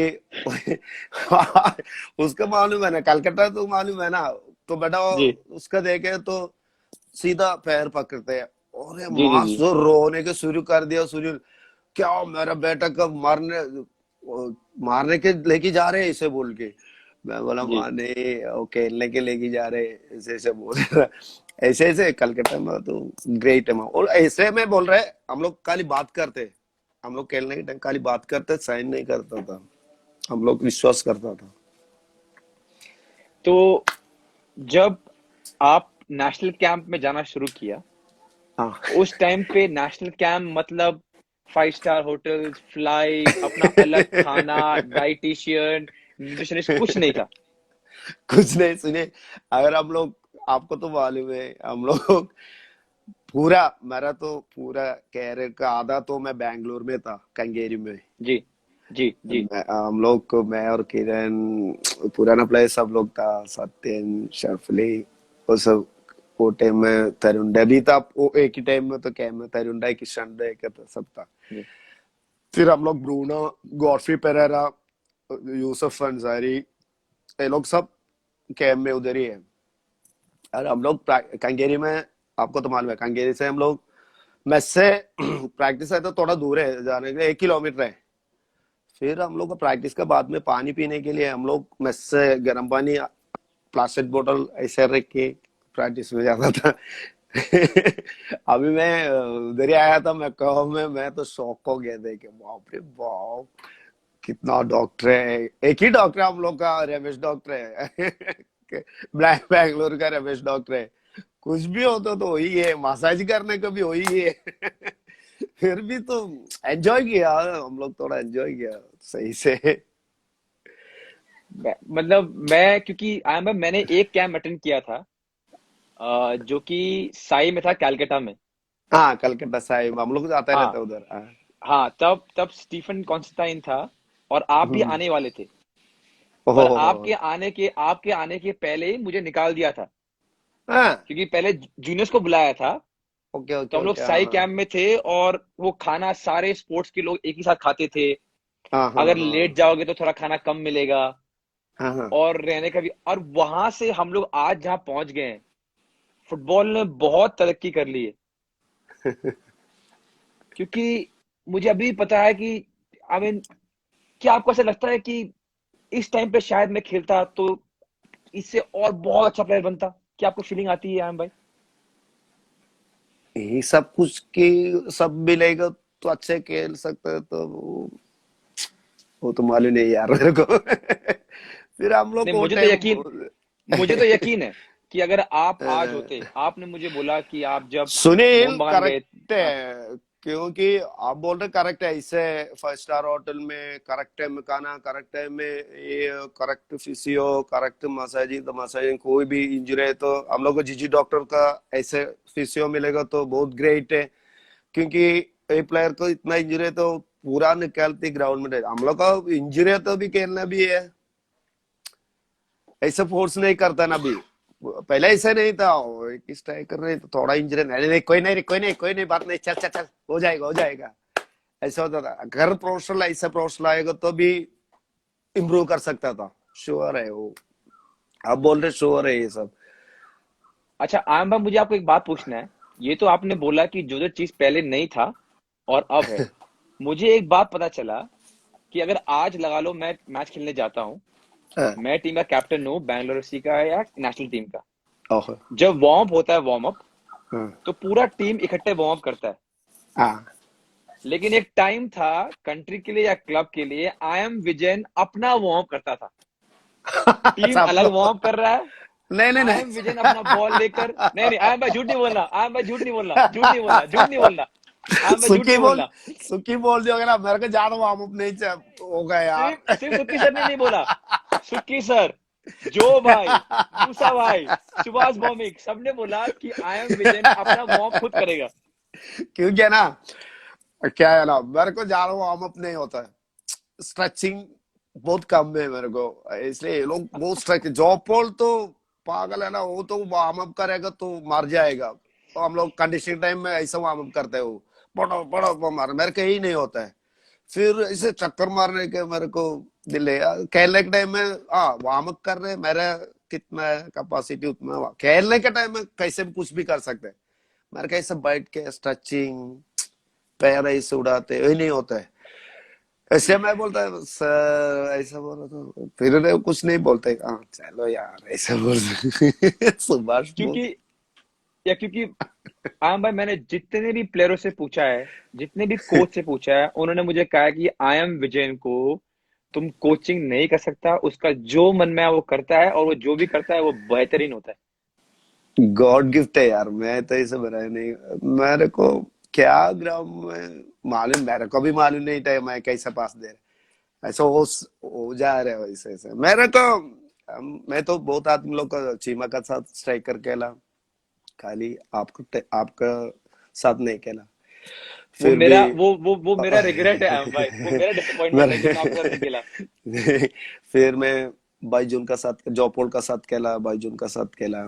उसका मालूम है ना, कलकत्ता तो मालूम है ना, तो बेटा जी उसका देखे तो सीधा पैर पकड़ते हैं। और ये जी जी माँ जी जो रोने के शुरू कर दिया, सुनील क्या मेरा बेटा कब मारने के लेके जा रहे हैं इसे बोल के। मैं बोला जी। माँ नहीं, वो खेलने के लेके जा रहे हैं, ऐसे ऐसे बोल रहा। ऐसे ऐसे कलकत्ता में तो ग्रेट है माँ। और ऐसे में बोल रहे हम लोग खाली बात करते, हम लोग खेलने के टाइम खाली बात करते, साइन नहीं करता था, हम लोग विश्वास करता था। तो जब आप नेशनल कैंप में जाना शुरू किया, हाँ। उस टाइम पे नेशनल कैंप मतलब 5 स्टार होटल्स, फ्लाइट, अपना अलग खाना, डाइटिशियन, न्यूट्रिशनिस्ट, कुछ नहीं था। कुछ नहीं, सुनिए, अगर हम लोग, आपको तो मालूम है हम लोग पूरा, मेरा तो पूरा कैरियर का आधा तो मैं बैंगलोर में था, कंगेरी में। जी जी जी हम लोग को, मैं और किरण, पुराना प्लेयर सब लोग था, सत्यन, शफली, वो सब। वो टाइम में तरुण भी था, वो एक ही टाइम में तो कैम में तरुण किशन का तो सब था। जी फिर हम लोग ब्रूनो, गॉडफ्री पेरेरा, यूसुफ अंसारी, ये लोग सब कैम में उधर ही है। और हम लोग कंगेरी में, आपको तो मालूम है कंगेरी से हम लोग मेस से प्रैक्टिस है तो थोड़ा दूर है जाने के लिए, 1 किलोमीटर है। फिर हम लोग को प्रैक्टिस के बाद में पानी पीने के लिए हम लोग मेस से गर्म पानी, प्लास्टिक बोतल ऐसे रख के प्रैक्टिस में जाता था। अभी मैं उधर ही आया था, मैं कहो मैं तो शौक हो गया देखे, बाप रे बाप, कितना डॉक्टर है। एक ही डॉक्टर हम लोग का, रमेश डॉक्टर है। ब्लैक बैंगलोर का रमेश डॉक्टर है। कुछ भी होता तो वही है, मसाज करने को भी वही है। फिर भी तो एंजॉय किया हम लोग, थोड़ा एंजॉय किया सही से। मतलब मैं, क्योंकि आई एम, मैंने एक कैंप अटेंड किया था, जो कि साई में था, कैलकाटा में। हाँ, कलकत्ता साहिब हम लोग आते रहते हाँ उधर। हाँ। हाँ, तब तब स्टीफन कॉन्स्टेंटाइन था, और आप भी हम्म। आने वाले थे। पर ओहो। आपके आने के पहले ही मुझे निकाल दिया था, हाँ। क्योंकि पहले जूनियर्स को बुलाया था। ओके तो ओके हम लोग ओके। साई हाँ कैंप में थे, और वो खाना सारे स्पोर्ट्स के लोग एक ही साथ खाते थे। हाँ हाँ अगर हाँ लेट जाओगे तो थोड़ा खाना कम मिलेगा, हाँ हाँ। और रहने का भी। और वहां से हम लोग आज जहाँ पहुंच गए हैं, फुटबॉल ने बहुत तरक्की कर ली है। क्योंकि मुझे अभी पता है कि, आई मीन, क्या आपको ऐसा लगता है कि इस टाइम पे शायद मैं खेलता तो इससे और बहुत अच्छा प्लेयर बनता? क्या आपको फीलिंग आती है आयम भाई? यही सब कुछ की सब मिलेगा तो अच्छे खेल सकते हैं, तो वो तो मालूम नहीं यार मेरे को। फिर हम लोग नहीं, वो टाइम। मुझे तो यकीन है कि अगर आप आज होते, आपने मुझे बोला कि आप जब सुनील मोहन बागान गए। करेक्ट हाँ है, क्योंकि आप बोल रहे करेक्ट है, इससे 5 स्टार होटल में करेक्ट टाइम में खाना, करेक्ट टाइम में ये, करेक्ट फिजियो, करेक्ट मसाजिंग, तो मसाजिंग कोई भी इंजरी है तो हम लोग को जीजी डॉक्टर का ऐसे फिजियो मिलेगा तो बहुत ग्रेट है। क्योंकि एक प्लेयर को इतना इंजरी है तो पूरा निकालती ग्राउंड में, हम लोग का इंजरी है तो भी खेलना भी है, ऐसे फोर्स नहीं करता ना अभी। पहले ऐसा नहीं था, वो एक स्ट्राइकर नहीं तो थोड़ा इंजरी, नहीं नहीं कोई नहीं कोई नहीं कोई नहीं, बात नहीं, चल चल चल, हो जाएगा हो जाएगा, ऐसा होता था। अगर प्रोफेशनल ऐसा प्रोफेशनल आएगा तो भी इम्प्रूव कर सकता था, श्योर है वो। आप बोल रहे श्योर है ये सब। अच्छा आयम भाई, मुझे आपको एक बात पूछना है। ये तो आपने बोला कि जो जो चीज पहले नहीं था और अब है। मुझे एक बात पता चला कि अगर आज लगा लो मैं मैच खेलने जाता हूँ, हाँ। मैं टीम का कैप्टन हूँ, बैंगलोर एफसी का या नेशनल टीम का। ओहो। जब वार्म अप होता है, वार्म अप, हाँ तो पूरा टीम इकट्ठे वार्म अप करता है। हाँ। लेकिन एक टाइम था कंट्री के लिए या क्लब के लिए, आई एम विजयन अपना वार्म अप करता था। टीम सब अलग लोग, वार्म अप कर रहा है, नहीं नहीं आई एम विजयन अपना बॉल लेकर। नहीं नहीं, आई एम भाई झूठ नहीं बोलना, आई एम भाई झूठ नहीं बोलना, झूठ नहीं बोलना, झूठ नहीं बोलना, आई एम भाई झूठ सुखी नहीं बोल, बोलना। सुखी बोल दिया ना, मेरे को ज्यादा वार्म अप नहीं होगा यार। सिर्फ सिर्फ सुक्की सर ने नहीं बोला, सुक्की सर, जो भाई, मूसा भाई, सुभाष भौमिक, सबने बोला कि आई एम विजयन अपना वार्म अप खुद करेगा। क्योंकि है ना, क्या है ना, मेरे को ज्यादा वार्म अप नहीं होता है, स्ट्रेचिंग बहुत कम है मेरे को, इसलिए ये लोग बहुत स्ट्रेच, जॉब पोल तो पागल है ना, वो तो वार्म अप करेगा तो मर जाएगा। तो हम लोग कंडीशनिंग टाइम में ऐसा वार्म अप करते हैं, वो बड़ो बड़ो मार, मेरे को यही नहीं होता है। फिर इसे चक्कर मारने के मेरे को दिल है यार। खेलने के टाइम में वार्म अप कर रहे, मेरा कितना कैपेसिटी उतना खेलने के टाइम में कैसे भी कुछ भी कर सकते हैं। मेरे कैसे बैठ के स्ट्रेचिंग, पैर ऐसे उड़ाते वही नहीं होता है। ऐसे मैं बोलता है सर, ऐसा बोला तो फिर उन्हें कुछ नहीं बोलते, हाँ चलो यार ऐसा बोलते सुभाष बोल। क्योंकि क्योंकि आम भाई, मैंने जितने भी प्लेयरों से पूछा है, जितने भी कोच से पूछा है, उन्होंने मुझे कहा है कि आई एम विजयन को तुम कोचिंग नहीं कर सकता, उसका जो मन में है वो करता है, और वो जो भी करता है वो बेहतरीन होता है। गॉड गिफ्ट है यार, मैं तो ऐसे बनाया नहीं। मेरे को क्या ग्राउंड में मालूम, मेरे को भी मालूम नहीं था मैं कैसे पास दे रहा, ऐसा हो जा रहा है वैसे ऐसे मेरे को। मैं तो बहुत आदमी लोग का चीमा का साथ स्ट्राइकर खेला, खाली आपका साथ नहीं खेला। वो फिर भी मेरा वो मेरा रिग्रेट है आम भाई, वो मेरा डिसअपॉइंटमेंट है कि मैं आपके साथ नहीं खेला। फिर मैं बाईजून का साथ, जॉपोल का साथ खेला, बाईजून का साथ खेला।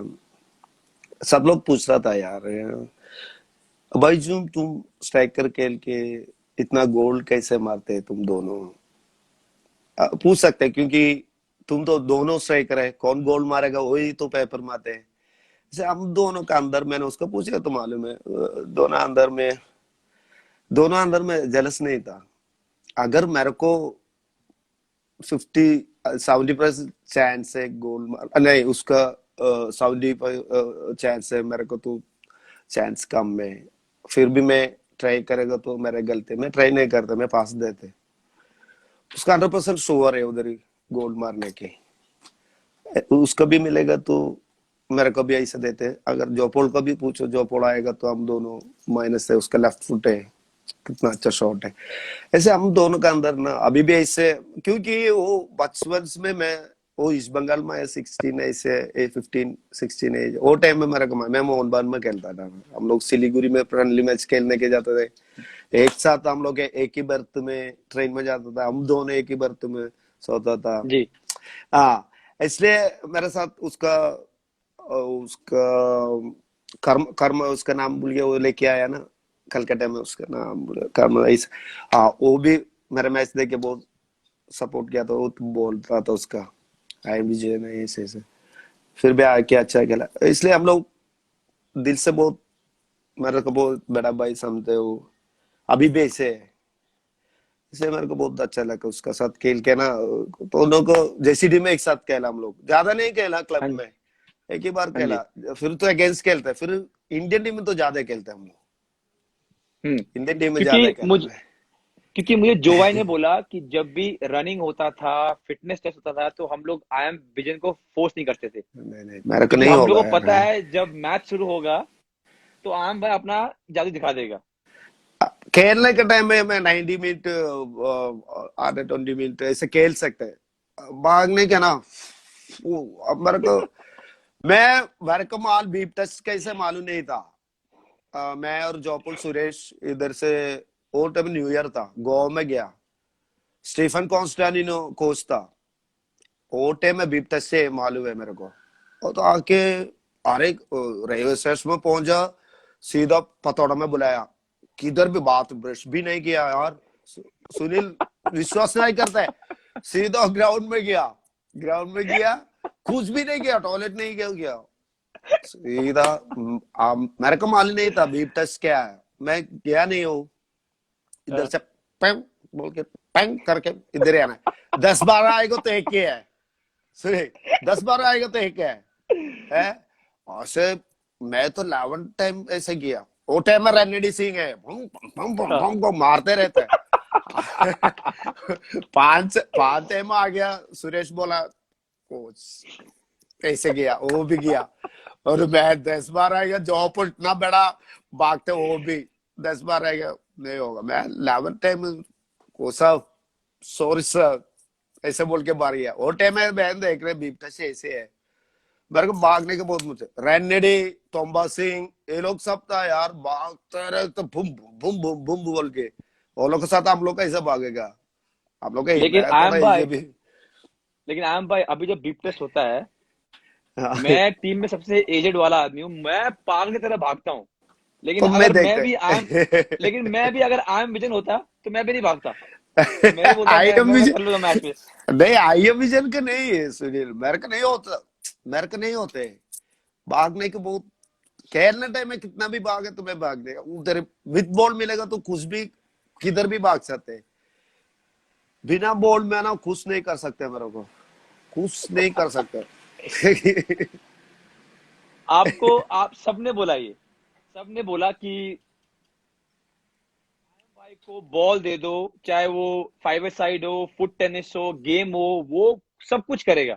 सब लोग पूछ रहा था यार, बाईजून तुम स्ट्राइकर खेल के इतना गोल कैसे मारते हैं तुम दोनों। पूछ सकते हैं क्योंकि तुम तो दोनों स्ट्राइकर है, कौन गोल मारेगा वही तो पेपर मारते हैं। जैसे हम दोनों का अंदर, मैंने उसको पूछा तो मालूम है, दोनों अंदर में जेलस नहीं था। अगर मेरे को 50-70% चांस है गोल मार, नहीं उसका 70 चांस है, मेरे को तो चांस कम है। फिर भी मैं ट्राई करेगा तो मेरे गलती, मैं ट्राई नहीं करता, मैं पास देते। उसका 100% श्योर है उधर ही गोल मारने के, उसका भी मिलेगा तो मेरे को भी ऐसे देते। अगर जोपोल का भी पूछो, जोपोल आएगा तो हम दोनों माइनस है, उसका लेफ्ट फुट है, कितना अच्छा शॉट है। ऐसे हम दोनों का अंदर ना अभी भी ऐसे, क्योंकि वो बचपन में मैं वो ईस्ट बंगाल में 16 ऐसे 15-16 एज, वो टाइम में मेरे को मैं मोहन बागान में खेलता था। हम लोग सिलीगुड़ी में फ्रेंडली मैच खेलने के जाते थे, एक साथ हम लोग एक ही बर्थ में ट्रेन में जाता था, हम दोनों एक ही बर्थ में सोता था। जी। हाँ, इसलिए मेरे साथ उसका उसका कर्म कर्म उसका नाम भूल गया, वो लेके आया ना कलकत्ता में, उसका नाम भूल गया, कर्म ऐसे। हाँ, वो भी मेरा मैच देख के बहुत सपोर्ट किया था, वो तो बोल रहा था उसका आई विजय नहीं ऐसे ऐसे। फिर भी आके अच्छा खेला, इसलिए हम लोग दिल से बहुत, मेरे को बहुत बड़ा भाई समझते हो, अभी भी ऐसे है। इसलिए मेरे को बहुत अच्छा लगा उसका साथ खेल के ना। दोनों को जेसीडी में एक साथ खेला, हम लोग ज्यादा नहीं खेला क्लब हाँ में, जी। एक ही बार हाँ जी। खेला। फिर तो अगेंस्ट खेलते हैं, फिर इंडियन टीम में तो ज्यादा खेलते हैं हम लोग, हम्म। इंडियन टीम में ज्यादा क्योंकि खेला मुझ मैं। क्योंकि मुझे जोवाई ने बोला कि जब भी रनिंग होता था, फिटनेस टेस्ट होता था, तो हम लोग आई एम विजन को फोर्स नहीं करते थे, नहीं नहीं, मेरे को क्योंकि नहीं हम लोग होगा को यार। पता है जब मैच शुरू होगा तो आम भाई अपना जादू दिखा देगा। खेलने के टाइम में मैं 90 मिनट, आधे 20 मिनट ऐसे खेल सकते हैं। भागने के ना, अब मेरे को माल बीप टच कैसे मालूम नहीं था। मैं और जॉपुल सुरेश इधर से, वो टाइम न्यू ईयर था, गोवा में गया, स्टीफन कॉन्स्टेंटिनो कोच था। वो टाइम में बीप टच से मालूम है मेरे को। और तो आके अरे रेलवे स्टेशन में पहुंचा, सीधा पतौड़ा में बुलाया, किधर भी बात ब्रश भी नहीं किया यार। सुनील विश्वास नहीं करता है, सीधा ग्राउंड में गया, कुछ भी नहीं किया, टॉयलेट नहीं गया सीधा। मेरे को मालूम नहीं था बीप टच क्या है, मैं गया नहीं हूँ। इधर हाँ। से पैंग बोल के पैंग करके इधर ही आना है। 10-12 आएगा तो एक ही है, सुनिए, 10-12 आएगा तो एक है। ऐसे मैं तो 11 टाइम ऐसे किया। वो टाइम में रणनीति सिंह है, भंग भंग भंग हाँ। भंग भंग मारते रहते हैं। पांच पांच टाइम आ गया, सुरेश बोला कोच ऐसे गया, वो भी गया। और मैं 10 बार आएगा, जॉब इतना बड़ा भागते, वो भी 10 बार आएगा, नहीं होगा। मैं 11 टाइम कोसा सॉरी सर ऐसे बोल के मार गया। वो टाइम में बहन देख रहे बीपटा से ऐसे है। मेरे को भागने के बहुत मुझे, रेनेडी, तोम्बा सिंह, ये लोग सब था यार, भागते रहे तो बुम बुम बुम बुम बोल के। वो लोग के साथ हम लोग कैसे भागेगा, हम लोग का लेकिन मैं थोड़ा आम इजी भाई भी। लेकिन आम भाई, अभी जब बीप टेस्ट होता है, हाँ, मैं टीम में सबसे एजेड वाला आदमी हूँ, मैं पागल की तरह भागता हूँ। लेकिन तुम में अगर मैं देखते भी आम लेकिन मैं भी अगर आम विजन होता तो मैं भी नहीं भागता। मैं बोलता हूँ, आई मैं विजन कर लूंगा मैच में। नहीं, आई विजन के नहीं है सुनील, मेरे को नहीं होता, मेरे को नहीं होते भागने के बहुत। खेलने टाइम में कितना भी भागे तुम्हें भाग देगा उधर, विद बॉल मिलेगा तो कुछ भी किधर भी भाग सकते हैं। बिना बॉल में ना खुश नहीं कर सकते, मेरे को खुश नहीं कर सकते। आपको, आप सबने बोला ये, सबने बोला कि भाई को बॉल दे दो, चाहे वो 5 साइड हो, फुट टेनिस हो, गेम हो, वो सब कुछ करेगा,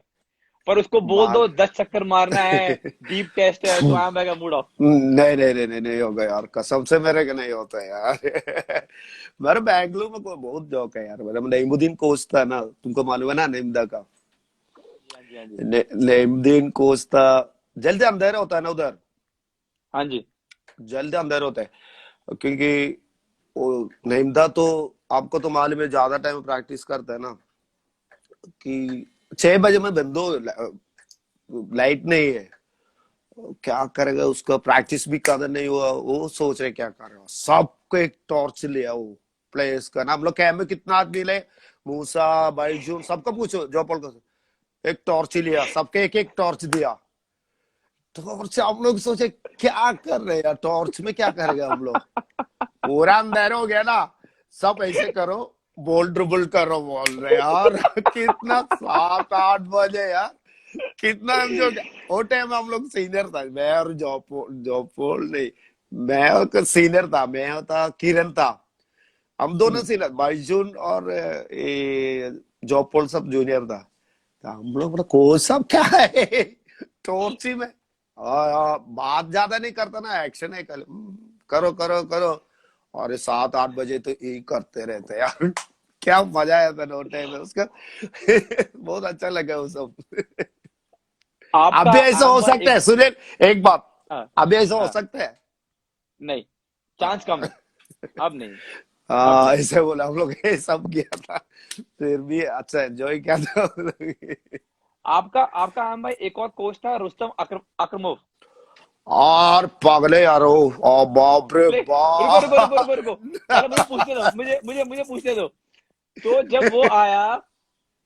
पर उसको बोल भाग दो 10 चक्कर मारना है, डीप टेस्ट है, तो आई एम का मूड ऑफ। नहीं नहीं नहीं नहीं, नहीं होगा यार, कसम से मेरे को नहीं होता है यार। मेरे बेंगलुरु में कोई बहुत जोक है यार, मेरा नईमुद्दीन कोच था ना, तुमको मालूम है ना नईमदा का। हाँ जी, हाँ जी, नईमुद्दीन कोच था। जल्दी अंधेरा होता है ना उधर, हाँ जी, जल्दी अंधेरा होता है, क्योंकि वो नईमदा तो आपको तो मालूम है, ज्यादा टाइम प्रैक्टिस करता है ना, कि 6 बजे में बंदो लाइट नहीं है, क्या करेगा, उसका प्रैक्टिस भी कदर नहीं हुआ, वो सोच रहे क्या करेगा, सबको एक टॉर्च लिया वो प्लेयर्स का ना, हम लोग कैंप में कितना आदमी ले, मूसा बाइजून सबको पूछो, जोपल को एक टॉर्च ही लिया, सबके एक एक टॉर्च दिया। टॉर्च हम लोग सोचे क्या कर रहे हैं यार, टॉर्च में क्या करेगा हम लोग, पूरा अंधेरा हो गया ना, सब ऐसे करो, बॉल ड्रिबल करो बोल रहे यार। कितना 7-8 बजे यार, कितना हम जो, वो टाइम हम लोग सीनियर था, मैं और जॉपोल नहीं, मैं और सीनियर था, मैं था किरण था, हम दोनों सीनियर, बाइजून और ये जॉपोल सब जूनियर था। तो हम लोग बोला कोच सब क्या है, टॉर्ची में, बात ज्यादा नहीं करता ना, एक्शन है कल, करो करो करो, और 7-8 बजे तो यही करते रहते यार। क्या मजा आया था ना टाइम में उसका। बहुत अच्छा लगा वो सब। अब आपका भी ऐसा हो आंबा सकता एक, है सुनील, एक बात, हाँ, अभी ऐसा हो हाँ, सकता है। नहीं, चांस कम है, अब नहीं, अब हाँ नहीं। ऐसे बोला, हम लोग ये सब किया था, फिर भी अच्छा एंजॉय किया था। आपका आपका आम भाई एक और कोच था, रुस्तम अक्रमोव। और पागले यार, ओ बाप रे प्ले, रुको रुको रुको रुको रुको, पहले मुझे बाप। पूछने दो, मुझे पूछने दो। तो जब वो आया,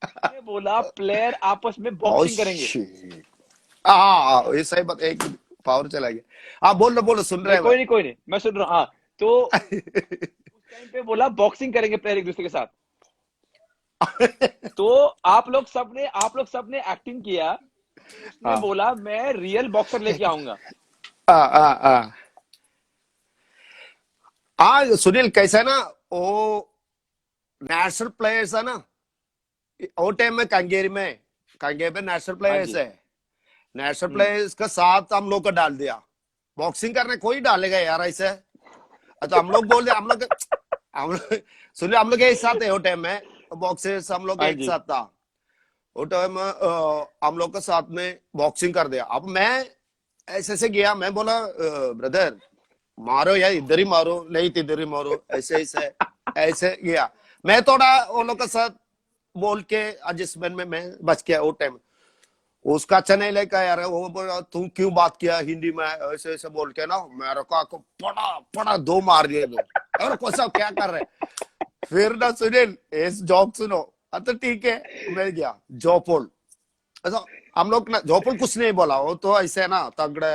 उसने बोला प्लेयर आपस में ओ बॉक्सिंग करेंगे। शिट, हाँ ये सही बात, एक पावर चला गया, हाँ बोलो बोलो, सुन रहे नहीं, हैं मैं। कोई नहीं, मैं सुन रहा हूँ, हाँ। तो उस टाइम पे बोला बॉक्सिंग करेंगे प्लेयर एक दूसरे के साथ। तो आप लोग सबने एक्टिंग किया, तो उसने हाँ बोला मैं रियल बॉक्सर लेके आऊंगा। हाँ हाँ, सुनील कैसा है ना, वो नेशनल प्लेयर्स है ना, वो टाइम में कंगेरी में नेशनल हाँ प्लेयर्स जी। है, नेशनल हम्म। प्लेयर्स का साथ हम लोग को डाल दिया, बॉक्सिंग करने कोई डालेगा यार ऐसे। अच्छा हम लोग बोल रहे, हम लोग सुनिए, हम लोग एक साथ है वो टाइम में, बॉक्सर्स हम लोग हाँ एक जी। साथ था, वो टाइम हम लोग के साथ में बॉक्सिंग कर दिया। अब मैं ऐसे ऐसे गया, मैं बोला ब्रदर मारो यार, इधर ही मारो, नहीं तो इधर ही मारो, ऐसे ऐसे ऐसे गया, मैं थोड़ा वो लोग के साथ बोल के एडजस्टमेंट में मैं बच गया वो टाइम। उसका अच्छा नहीं लगा यार, वो बोला तुम क्यों बात किया हिंदी में, ऐसे ऐसे बोल के ना मेरे को पड़ा पड़ा दो मार दिए दो, और कोसा क्या कर रहे। फिर ना सुनील इस जॉब सुनो, अच्छा ठीक है, मैं गया जॉपोल, ऐसा हम लोग ना, जॉपोल कुछ नहीं बोला, वो तो ऐसे ना तगड़े,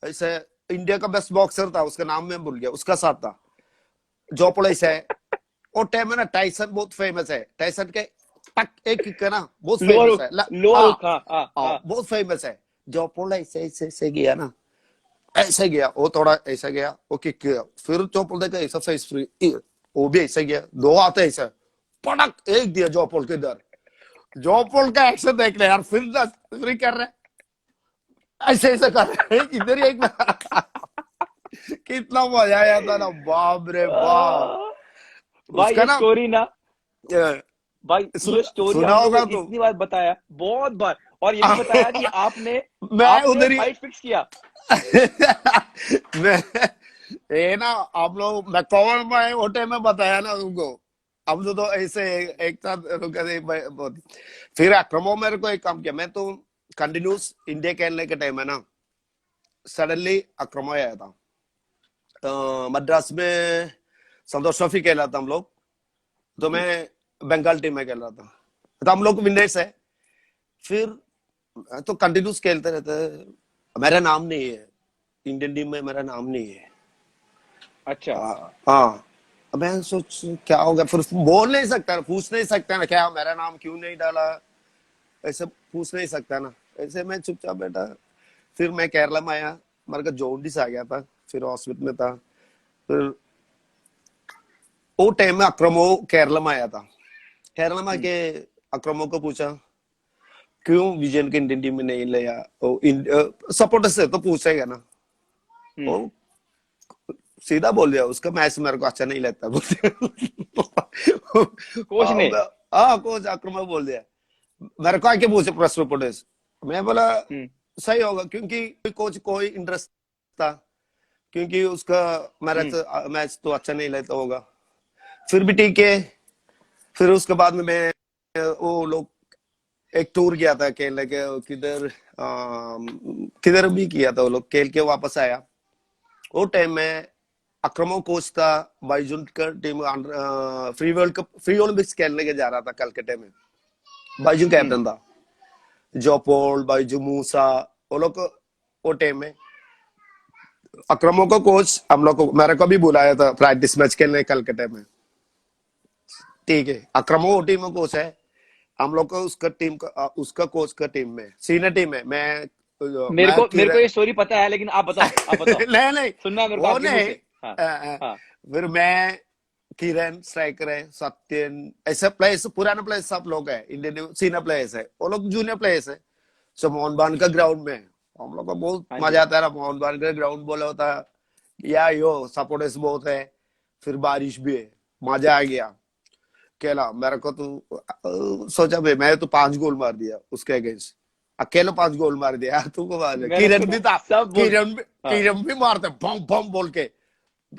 ऐसे इंडिया का बेस्ट बॉक्सर था, उसका नाम मैं भूल गया, उसका साथ था जॉपोल ऐसे है। वो टाइम में ना टाइसन बहुत फेमस है, टाइसन के टक एक किक है ना, बहुत लोअर फेमस हुक, है, लोअर हाँ हुक, हाँ हाँ हाँ। बहुत फेमस है। जॉपोल ऐसे ऐसे ऐसे गया ना, ऐसे गया, वो थोड़ा ऐसा गया, वो किक किया, फिर जॉपोल देखा ऐसा फेस फ्री, वो भी ऐसे गया, दो आते ऐसे पटक एक दिया जॉपोल के इधर, जॉपोल का एक्शन देख रहे यार, फिर कर रहे ऐसे ऐसे कर रहे इधर ही एक। कितना मजा आया था ना, बाप रे बाप। आ, भाई उसका ये ना स्टोरी ना, भाई ये स्टोरी सुना हम लोग होगा को तो। इतनी बार बताया, बहुत बार, और ये भी बताया कि आपने मैं आपने उधर ही। फाइट फिक्स किया। मैं ये ना, आप लोग मैं कवर में होटे में बताया ना तुमको, हम तो ऐसे एक साथ रुके थे, फिर अक्रमो मेरे को एक काम किया, मैं तो कंटिन्यूस इंडिया खेलने के टाइम है ना, सडनली अक्रमो आया था, मद्रास में संतोष ट्रॉफी खेला था हम लोग, तो मैं बंगाल टीम में खेल रहा था, तो हम लोग विनर्स है। फिर तो कंटिन्यूस खेलते रहते हैं। मेरा नाम नहीं है इंडियन टीम में, मेरा नाम नहीं है। अच्छा। हाँ, अब मैं सोच क्या होगा, फिर बोल नहीं सकता, पूछ नहीं सकता ना क्या मेरा नाम क्यों नहीं डाला, ऐसे पूछ नहीं सकता ना। ऐसे मैं चुपचाप बैठा। फिर मैं केरला में आया, मेरे को जॉन्डिस आ गया था, फिर हॉस्पिटल में था। फिर वो टाइम में अक्रमो केरला में आया था। केरला में हम्म। आके अक्रमो को पूछा क्यों विजयन को इंडियन टीम में नहीं लिया। सपोर्टर से तो पूछेगा ना। वो हम्म। सीधा बोल दिया उसका मैच मेरे को अच्छा नहीं लगता बोल दिया। कोच ने? हाँ, कोच आक्रमण बोल दिया। मेरे को आके पूछे प्रेस रिपोर्टर्स। मैं बोला हम्म। सही होगा, क्योंकि कोच कोई इंटरेस्ट था, क्योंकि उसका हम्म। मैच तो अच्छा नहीं लगता होगा। फिर भी ठीक है। फिर उसके बाद में मैं वो लोग एक टूर किया था खेलने के, किधर किधर भी किया था, वो लोग खेल के वापस आया। वो टाइम में अक्रमो कोच था, बाइजुन का team free world cup, free Olympics खेलने के जा रहा था कलकत्ते में। बाइजुन हम्म। कैप्टन था, जोपोल बाइजू मूसा, वो लोग वो टाइम में अक्रमो को कोच हम लोग को, मेरे को भी बुलाया था प्रैक्टिस मैच खेलने कलकत्ते में। ठीक है, अक्रमो वो टीम में कोच है, हम लोग को उसका टीम का उसका कोच का टीम में सीनियर टीम है। मैं मेरे को किरण। ये स्टोरी पता है, लेकिन आप बताओ, आप बताओ। नहीं नहीं, सुनना है मेरे को वो आपके मुंह नहीं। से। हाँ। हाँ। फिर मैं, किरण स्ट्राइकर है, सत्यन, ऐसे प्लेयर्स, पुराने प्लेयर्स सब लोग है, इंडियन सीनियर प्लेयर्स है, वो लोग जूनियर प्लेयर्स है। सो मोहन बान का ग्राउंड में हम लोग को बहुत हाँ जी। मजा आता है। मोहन बान का ग्राउंड बोला होता है या यो सपोर्टर्स बहुत है। फिर बारिश भी है, मजा आ गया। अकेला मेरे को तो सोचा भाई मैं तो 5 गोल मार दिया उसके अगेंस्ट, अकेले 5 गोल मार दिया। तुमको मार मैंने किरण सुना, भी था, सब बोल। हाँ। किरण भी मारते बम बम बोल के,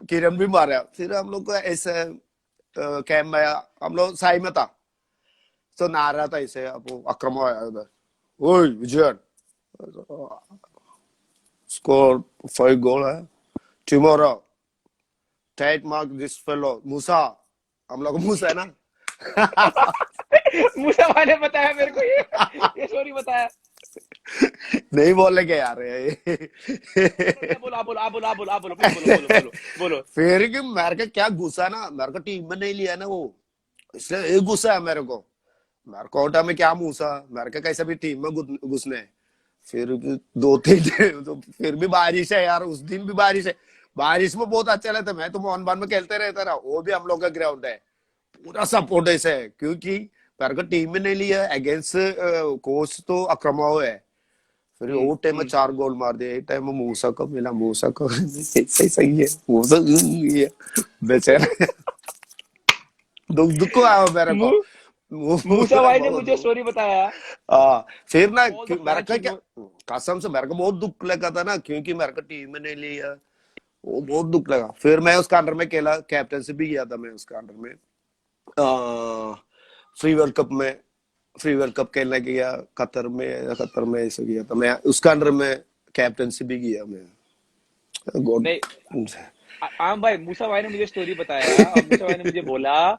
किरण भी मारा। फिर हम लोग को ऐसे कैंप में, हम लोग साई में था, तो नहा रहा था ऐसे, अब वो अक्रम आया उधर, ओए विजयन स्कोर 5 गोल है tomorrow, tight mark this fellow Musa, हम लोग को मूसा है ना। मूसा भाई ने बताया मेरे को ये स्टोरी बताया। नहीं बोले के यार बोलो क्या बोलो, आप बोलो, आप बोलो, आप बोलो, आप बोलो, प्लीज बोलो, बोलो, बोलो, बोलो। फिर कि मेरे को क्या गुस्सा ना, मेरे को टीम में नहीं लिया ना वो, इसलिए एक गुस्सा है मेरे को। मेरे को ओटा में क्या मूसा, मेरे को कैसे भी टीम में घुसने है। फिर 2-3 दिन तो फिर भी बारिश है यार, उस दिन भी बारिश है। बारिश में बहुत अच्छा लगता है, मैं तो मोहन बान में खेलते रहता रहा, वो भी हम लोग का ग्राउंड है, पूरा सपोर्ट है, क्योंकि मेरे को टीम में नहीं लिया अगेंस्ट कोच तो अक्रमाओ है। फिर हम्म। वो टाइम में हम्म। 4 गोल मार दिया, एक टाइम में मूसा को मिला, मूसा को सही सही है मूसा, ये बेचारा दुख दुख आया मेरे को। मू- मूसा पूरा भाई ने बहुत मुझे दुख। स्टोरी बताया। फिर ना ऑल द मेरे फैंस का शुड क्या, नो। कसम से मेरे को बहुत दुख लगा था ना, क्योंकि मेरे को टीम में नहीं लिया, वो बहुत दुख लगा। फिर मैं उसका अंडर में खेला, कैप्टनसी भी किया था मैं उसका अंडर में, फ्री वर्ल्ड कप में, फ्री वर्ल्ड कप खेलने गया कतर में ऐसे किया था मैं उसका अंडर में, कैप्टनसी भी किया मैं। गॉड। नहीं, आम भाई, मूसा भाई ने मुझे स्टोरी बताया, और मूसा भाई ने मुझे बोला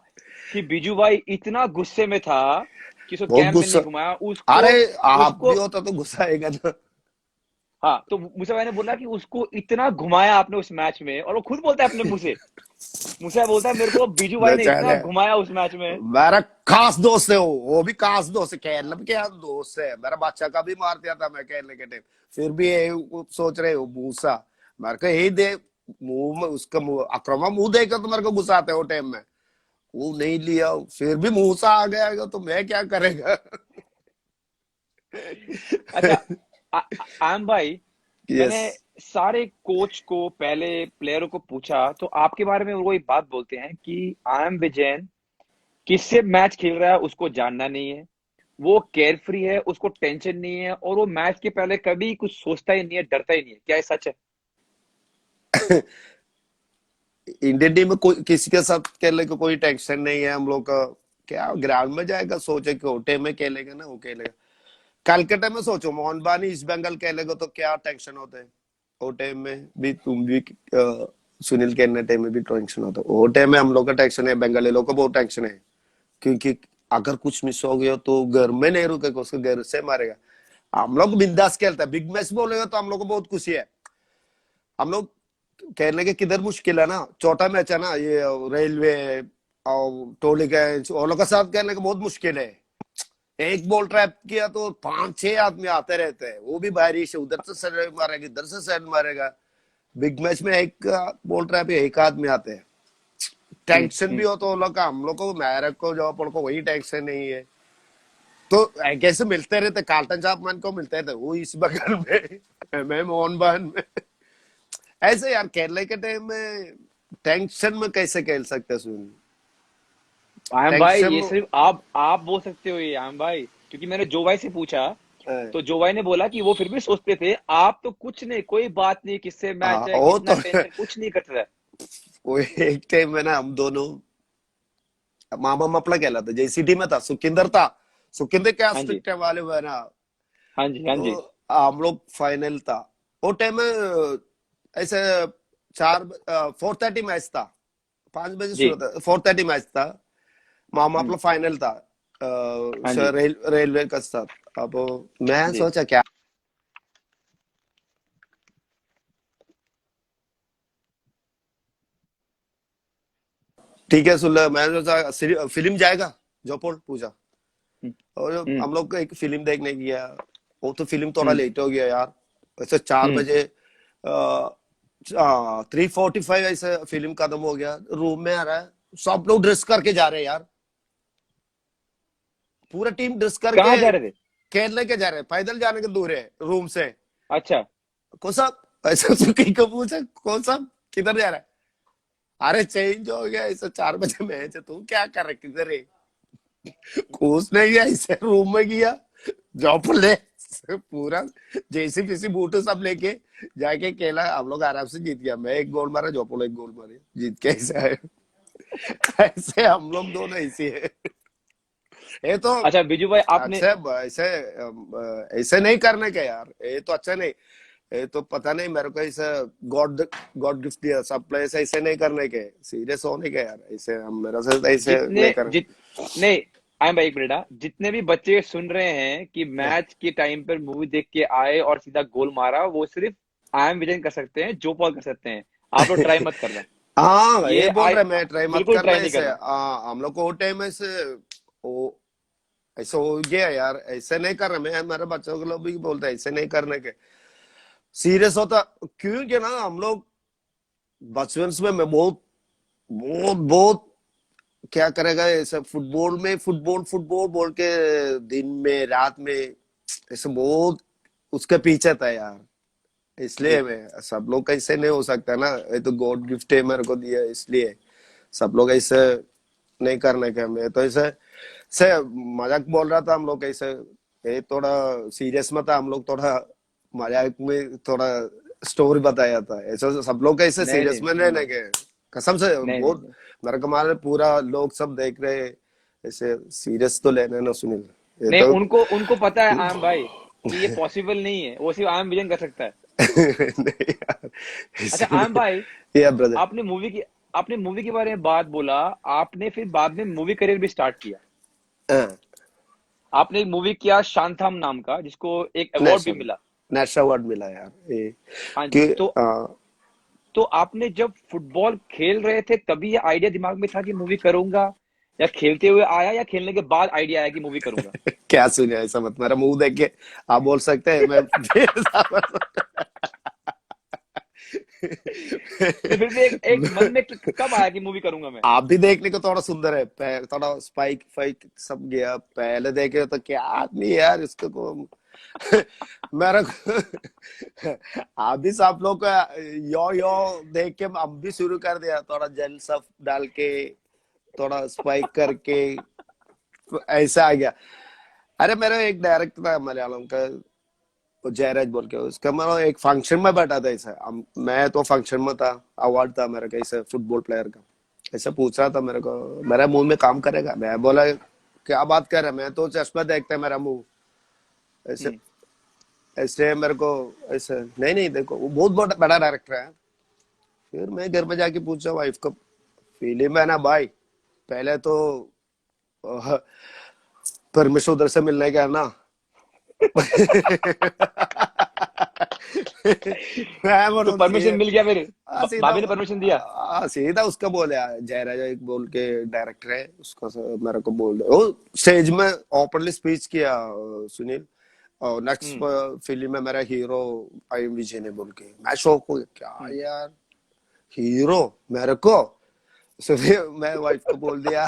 कि बीजू भाई इतना गुस्से में था कि उसको बहुत कैंप में नहीं गुस्सा। घुमाया उसको। अरे आप उसको भी होता तो गुस्सा आएगा ना। हाँ, तो मूसा भाई ने बोला कि उसको इतना घुमाया आपने उस मैच में, और वो खुद बोलता है अपने मुंह से। मूसा भाई बोलता है मेरे को बीजू भाई ने इतना बेचारे, घुमाया उस मैच में। मेरा खास दोस्त है वो भी खास दोस्त है, खेलने में क्या दोस्त है, मेरा बच्चा का भी मार दिया था मैं खेलने के टाइम। फिर भी ये वो सोच रहे हो मूसा, मेरे को यही दे मुंह में उसका मुंह आक्रमा मुंह देखकर तो मेरे को गुस्सा आता है वो टाइम में। वो नहीं लिया, फिर भी मूसा आ गया तो मैं क्या करेगा। अच्छा, आम भाई, यस। मैंने सारे कोच को पहले, प्लेयरों को पूछा, तो आपके बारे में वो एक बात बोलते हैं कि आई एम विजयन किससे मैच खेल रहा है उसको जानना नहीं है, वो केयर फ्री है, उसको टेंशन नहीं है, और वो मैच के पहले कभी कुछ सोचता ही नहीं है, डरता ही नहीं है। क्या ये सच है? इंडियन टीम में कोई किसी के साथ खेलने को कोई टेंशन नहीं है हम लोग का। क्या ग्राउंड में जाएगा, सोचे कि ओटे में खेलेगा ना, वो खेलेगा। कलकत्ता में सोचो मोहन बागान ईस्ट बंगाल खेलेगा तो क्या टेंशन होता है। वो टाइम में भी तुम भी सुनील खेलने टाइम में भी टेंशन होता है, वो टाइम में हम लोग का टेंशन है, बंगाली लोग को बहुत टेंशन है, क्योंकि अगर कुछ मिस हो गया तो घर में नहीं रुकेगा, उसको घर से मारेगा। हम लोग बिंदास खेलते हैं, बिग मैच बोलेगा तो हम लोग को बहुत खुशी है। हम लोग खेलने के किधर मुश्किल है ना, छोटा मैच है ना ये, रेलवे और टोलीगंज वो लोग के साथ खेलने का बहुत मुश्किल है। एक बॉल ट्रैप किया तो 5-6 आदमी आते रहते हैं, वो भी बारिश, उधर से साइड मारेगा, इधर से साइड मारेगा। बिग मैच में एक बॉल ट्रैप एक आदमी आते हैं। टेंशन भी हो तो वो लोग का, हम लोग को मेरे को जो अपन को वही टेंशन नहीं है। तो कैसे मिलते रहते, कार्टन चापमैन को मिलते थे, वो इस बगल में, मैं मोहन बहन में। ऐसे यार खेलने के टाइम में टेंशन में कैसे खेल सकते हैं सुन। आयम भाई, टेंशन ये में सिर्फ आप बोल सकते हो ये आयम भाई, क्योंकि मैंने जो भाई से पूछा तो जो भाई ने बोला कि वो फिर भी सोचते थे आप तो कुछ नहीं, कोई बात नहीं, किससे मैच है, वो कितना तो टेंशन, कुछ नहीं करता था। वो एक टाइम में ना हम दोनों मामा मपला खेला था, जेसीटी में था, सुखिंदर था। सुखिंदर क्या हाँ जी, स्ट्रिक्ट है वाले हुआ ना। हाँ जी, हाँ तो जी, हम लोग फाइनल था वो टाइम में, ऐसे 4:30 मैच था, 5 बजे जी, शुरू था, 4:30 मैच था। मामा हम्म, अपना फाइनल था हाँ जी, रेलवे का साथ। अब मैं जी, सोचा क्या, ठीक है सुन ले, मैंने सोचा फिल्म जाएगा, जोपोल पूछा। हम्म, और हम्म, हम लोग को एक फिल्म देखने गया, वो तो फिल्म थोड़ा हम्म, लेट हो गया यार। वैसे 4 बजे 3:45 ऐसे फिल्म खत्म हो गया, रूम में आ रहा है, सब लोग ड्रेस करके जा रहे हैं यार, पूरा टीम ड्रेस करके कहाँ जा रहे थे? खेलने के जा रहे हैं, पैदल जाने के दूर है रूम से। अच्छा, कौन सा, ऐसा सुखी को पूछा कौन सा, किधर जा रहा है, अरे चेंज हो गया, ऐसा 4 बजे मैच है, तू क्या कर रहा है, किधर है, कुछ नहीं गया, ऐसे रूम में गया, जॉब ले पूरा जैसी पीसी बूट सब लेके जाके खेला, हम लोग आराम से जीत गया। मैं एक गोल मारा, जॉपोल एक गोल मारे, जीत के ऐसे आए। ऐसे हम लोग दोनों ऐसे है। ये तो अच्छा बिजू भाई आपने, अच्छा ऐसे ऐसे नहीं करने का यार, ये तो अच्छा नहीं। ये तो पता नहीं मेरे को ऐसे गॉड गॉड गिफ्ट दिया सब प्लेस, ऐसे नहीं करने के, सीरियस होने के यार, ऐसे हम मेरा से ऐसे जितने नहीं कर। जित नहीं, आयम भाई एक मिनट, जितने भी बच्चे सुन रहे हैं कि मैच के टाइम पर मूवी देख के आए और सीधा गोल मारा, वो सिर्फ आयम विजन कर सकते हैं, जो पॉल कर सकते हैं। आप लोग ट्राई मत करना, हाँ ये ये बोल आई रहे, मैं ट्राई मत बिल्कुल करना ट्राई नहीं ऐसे, करना। हाँ हम लोग को वो टाइम ऐसे वो ऐसे हो गया यार, ऐसे नहीं कर रहे, मैं मेरे बच्चों को लोग भी बोलते हैं ऐसे नहीं करने के, सीरियस होता। क्योंकि ना हम लोग बचपन में मैं बहुत बहुत बहुत क्या करेगा ऐसे, फुटबॉल में फुटबॉल फुटबॉल बोल के दिन में रात में ऐसे बहुत उसके पीछे था यार। इसलिए जी, मैं, सब लोग ऐसे नहीं हो सकता ना, ये तो गॉड गिफ्ट है मेरे को दिया, इसलिए सब लोग ऐसे नहीं करने के। मैं तो ऐसे से मजाक बोल रहा था, हम लोग ऐसे ये थोड़ा सीरियस में था, हम लोग थोड़ा मजाक में थोड़ा स्टोरी बताया था, ऐसा सब लोग ऐसे नहीं सीरियस नहीं में नहीं रहने के, कसम से नहीं नहीं बहुत। नहीं मेरे को हमारे पूरा लोग सब देख रहे हैं, ऐसे सीरियस तो लेने ना सुनील, ये नहीं, तो उनको उनको पता है आयम भाई कि ये पॉसिबल नहीं है, वो सिर्फ आयम विजन कर सकता है। नहीं यार, अच्छा आयम इसलिए भाई, या ब्रदर। आपने मूवी की आपने मूवी के बारे में बात बोला, आपने फिर बाद में मूवी करियर भी स्टार्ट किया। हाँ, आपने एक मूवी किया शांथम नाम का, जिसको एक अवार्ड भी नेशनल मिला। नेशनल अवार्ड मिला यार ये, हाँ कि जी, तो आपने जब फुटबॉल खेल रहे थे तभी ये आइडिया दिमाग में था कि मूवी करूंगा, या खेलते हुए आया, या खेलने के बाद आइडिया आया कि मूवी करूंगा? क्या सुने ऐसा मत, मेरा मुंह देख के आप बोल सकते हैं मैं तो फिर भी एक मन में कब आया कि मूवी करूंगा मैं? आप भी देखने को थोड़ा सुंदर है, थोड़ा स्पाइक फाइक सब गया, पहले देखे तो क्या आदमी है यार इसको को। मेरा को आप भी सब लोग का यो देख के हम भी शुरू कर दिया, थोड़ा जेल सब डाल के, थोड़ा स्पाइक करके, ऐसा आ गया। अरे मेरा एक डायरेक्टर था मलयालम का, वो जयराज बोल के, उसका मैं एक फंक्शन में बैठा था ऐसा, मैं तो फंक्शन में था, अवार्ड था मेरा कैसे फुटबॉल प्लेयर का, ऐसा पूछ रहा था मेरे को, मेरा मुंह में काम करेगा, मैं बोला क्या बात कर रहा है, मैं तो चश्मा देखता है मेरा मुंह, ऐसे हम्म, ऐसे मेरे को ऐसे, नहीं नहीं देखो वो बहुत बड़ा बड़ा डायरेक्टर है। फिर मैं घर पे जाके पूछा वाइफ को, फिल्म है ना भाई, पहले तो परमिशन उधर से मिलने का है ना। मैं तो बोलूँ परमिशन मिल गया फिर? सीधा भाभी ने परमिशन दिया? सीधा उसका बोला, जयराज एक बोल के डायरेक्टर है उसका, मेरे को बोल दे, वो स्टेज में ओपनली स्पीच किया सुनील, और नेक्स्ट हम्म फिल्म में मेरा हीरो आई एम विजय ने बोल के। मैं शौक हो गया, क्या हम्म यार हीरो मेरे को। so फिर मैं वाइफ को बोल दिया।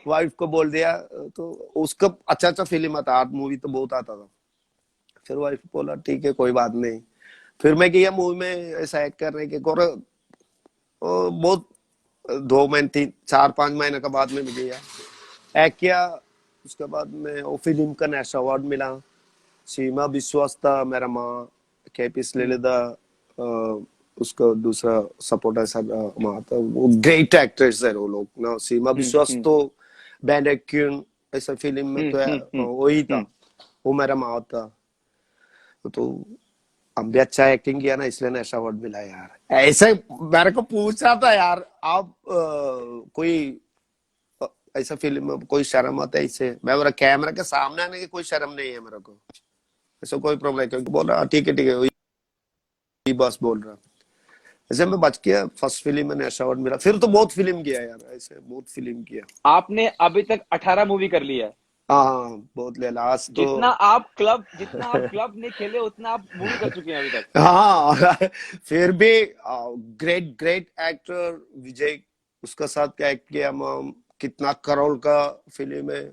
वाइफ को बोल दिया, तो उसका अच्छा अच्छा फिल्म आता, आर्ट मूवी तो बहुत आता था। फिर वाइफ बोला ठीक है कोई बात नहीं। फिर मैं गया मूवी में ऐसा एक्ट करने के, और बहुत 2 महीने 4-5 महीने का बाद में गया एक्ट किया। उसके बाद में वो फिल्म का नेशनल अवार्ड मिला। सीमा विश्वास था मेरा माँ, केपीएस हम्म ललिता उसका दूसरा सपोर्टर सर माँ था, वो ग्रेट एक्टर्स है वो लोग ना। सीमा हम्म विश्वास हम्म तो बैंड एक्यून ऐसा फिल्म में तो वही था, हम्म। वो मेरा माँ था। तो हम भी अच्छा एक्टिंग किया ना, इसलिए नेशनल अवार्ड मिला यार। ऐसे मेरे को पूछ रहा था यार, आप कोई अ, ऐसा फिल्म में कोई शर्म आता है इससे? मैं बोला कैमरा के सामने आने की कोई शर्म नहीं है मेरे को, ऐसा कोई प्रॉब्लम है? क्योंकि बोल रहा ठीक है ठीक है, वही बस बोल रहा। ऐसे में बच गया, फर्स्ट फिल्म में नेशनल अवार्ड मिला। फिर तो बहुत फिल्म किया यार, ऐसे बहुत फिल्म किया। आपने अभी तक 18 मूवी कर ली है। हाँ बहुत ले लास्ट तो। जितना आप क्लब नहीं खेले उतना आप मूवी कर चुके हैं अभी तक। हाँ। फिर भी ग्रेट ग्रेट एक्टर विजय, उसका साथ क्या एक्ट किया हम, कितना करोड़ का फिल्म है,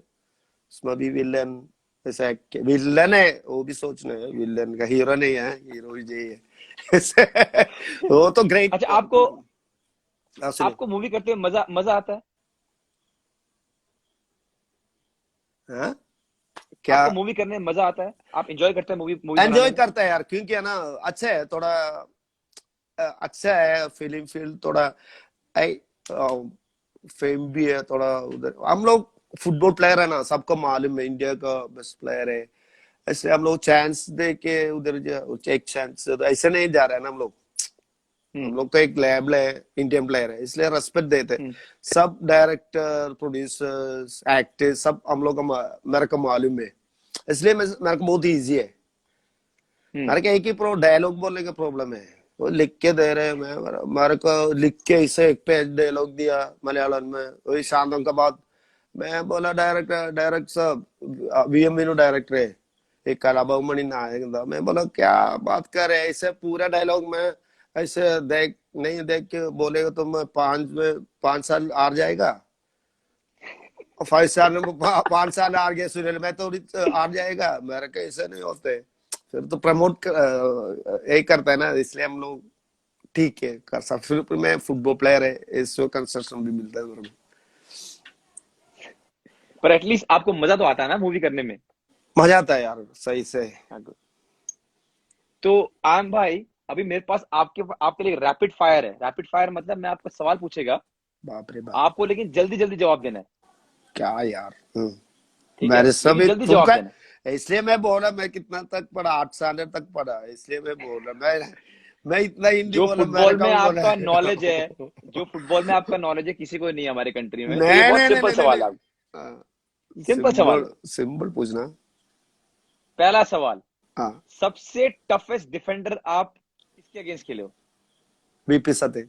उसमें भी विलन ऐसा एक्ट किया। विलन है वो भी सोचना है, विलन का, हीरो नहीं है, हीरो विजय है। ऐसे वो तो ग्रेट। अच्छा, आपको सुनिए। आपको मूवी करते हुए मजा मजा आता है? हाँ क्या? आपको मूवी करने में मजा आता है? आप एंजॉय करते हैं मूवी मूवी बनाने एंजॉय में? करता है यार, क्योंकि है ना अच्छा है थोड़ा, अच्छा है फिल्म फील्ड थोड़ा, आई फेम भी है थोड़ा उधर। हम लोग फुटबॉल प्लेयर है ना, सबको मालूम है इंडिया का बेस्ट प्लेयर है। ऐसे हम लोग चांस दे के उधर एक चांस, तो ऐसे नहीं जा रहे हैं ना हम लोग। हम्म हम लोग तो एक लेबल है, इंडियन प्लेयर है, इसलिए रेस्पेक्ट देते हैं। हम्म सब डायरेक्टर प्रोड्यूसर्स एक्टर्स सब हम लोग का मेरे को मालूम है, इसलिए मेरे को बहुत इजी है। हम्म मेरे को एक ही डायलॉग बोलने का प्रॉब्लम है, वो लिख के दे रहे हैं। मैं मेरे को लिख के इसे एक पेज डायलॉग दिया मलयालम में, वही शांतों का बात। मैं बोला डायरेक्टर, डायरेक्ट साहब, वीएम मीनू डायरेक्टर है, एक कलाबाउमणि नायक था। मैं बोला क्या बात कर रहे हैं, ऐसे पूरा डायलॉग में ऐसे देख नहीं देख के बोलेगा तो मैं 5 साल हार जाएगा। 5 साल में 5 साल हार गया सुनील, मैं तो हार जाएगा, मेरे को ऐसे नहीं होते। फिर तो प्रमोट यही करता है ना, इसलिए हम लोग ठीक है कर सकते। फिर मैं फुटबॉल प्लेयर है, इससे कंसेशन भी मिलता है मेरे को। पर एटलीस्ट आपको मजा तो आता है ना मूवी करने में? मजा आता है यार सही से। तो आम भाई, अभी मेरे पास आपके लिए रैपिड फायर है। रैपिड फायर मतलब मैं आपको सवाल पूछेगा, बाप रे बाप, आपको लेकिन जल्दी जल्दी जवाब देना है। क्या यार। ठीक है, मेरे लेकिन सभी जल्दी जवाब फुटका, देना इसलिए मैं बोल रहा, मैं कितना तक पढ़ा, 8 साल तक पढ़ा, इसलिए मैं बोल रहा। मैं इतना है। हिंदी बोला, मेरे फुटबॉल में कम बोला। आपका नॉलेज है, जो फुटबॉल में आपका नॉलेज है किसी को नहीं है हमारे कंट्री में, तो ये नहीं बहुत नहीं नहीं सिंपल नहीं नहीं सवाल है। नहीं, सिंपल सवाल सिंबल है। सिंबल पूछना। पहला सवाल, हाँ, सबसे टफेस्ट डिफेंडर आप किसके अगेंस्ट खेले हो? बीपी सते।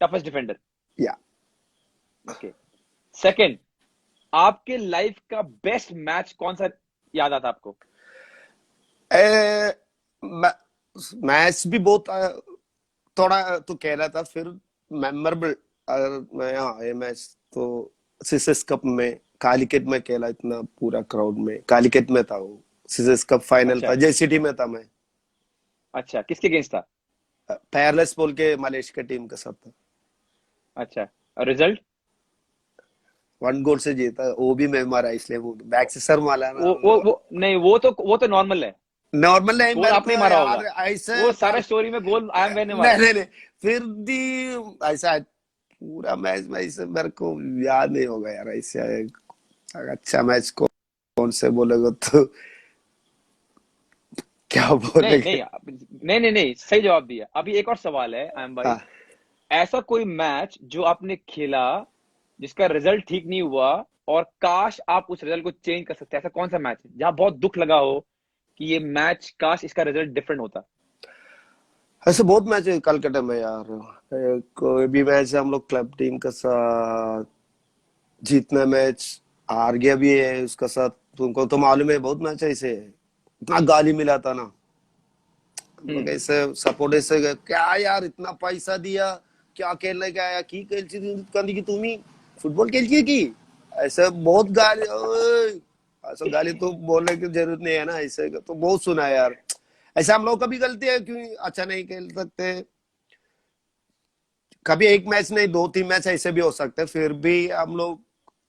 Toughest defender. या ओके। सेकंड, आपके लाइफ का बेस्ट मैच कौन सा याद आता आपको? ए, मैच भी बहुत थोड़ा तो कह रहा था, फिर मेमोरेबल अगर मैं, हाँ ये मैच तो सीएसएस कप में कालिकट में खेला, इतना पूरा क्राउड में, कालिकट में था वो, सीएसएस कप फाइनल अच्छा था, जेसीटी में था मैं। अच्छा, किसके अगेंस्ट था? पैरलेस बोल के मलेशिया की टीम के साथ था। अच्छा, और रिजल्ट? 1 गोल से जीता, वो भी मैं मारा, इसलिए वो बैक से सर मारा ना। वो नहीं, वो तो नॉर्मल है। नॉर्मल नहीं गोल मेरे आपने को ही मारा यार, होगा। ऐसे वो कर। सारे स्टोरी में गोल आई एम मैंने नहीं मारा। नहीं नहीं, फिर भी ऐसा पूरा मैच में ऐसे मेरे को याद नहीं होगा यार, ऐसे अच्छा मैच कौन से बोलेगा तो क्या नहीं बोलेंगे। नहीं नहीं नहीं नहीं, सही जवाब दिया। अभी एक और सवाल है आई एम भाई, हाँ ऐसा कोई मैच जो आपने खेला जिसका रिजल्ट ठीक नहीं हुआ, और काश आप उस रिजल्ट को चेंज कर सकते हैं? ऐसा कौन सा मैच है जहां बहुत दुख लगा हो कि ये मैच काश इसका रिजल्ट डिफरेंट होता? ऐसे बहुत मैच है कलकत्ता में यार। कोई भी मैच है हम लोग क्लब टीम के साथ जीतना मैच हार गया भी है उसका साथ। तुमको तो मालूम है बहुत मैच ऐसे है। इतना गाली मिला था ना हम लोग हम्म। ऐसे सपोर्ट ऐसे गए, क्या यार इतना पैसा दिया क्या खेलने का आया की खेल की तुम्ही फुटबॉल खेल की ऐसे बहुत गाली ओए, ऐसा गाली तो बोलने की जरूरत नहीं है ना। ऐसे तो बहुत सुना है यार। ऐसा हम लोग कभी गलती है क्यों अच्छा नहीं खेल सकते। कभी एक मैच नहीं 2-3 मैच ऐसे भी हो सकते हैं, फिर भी हम लोग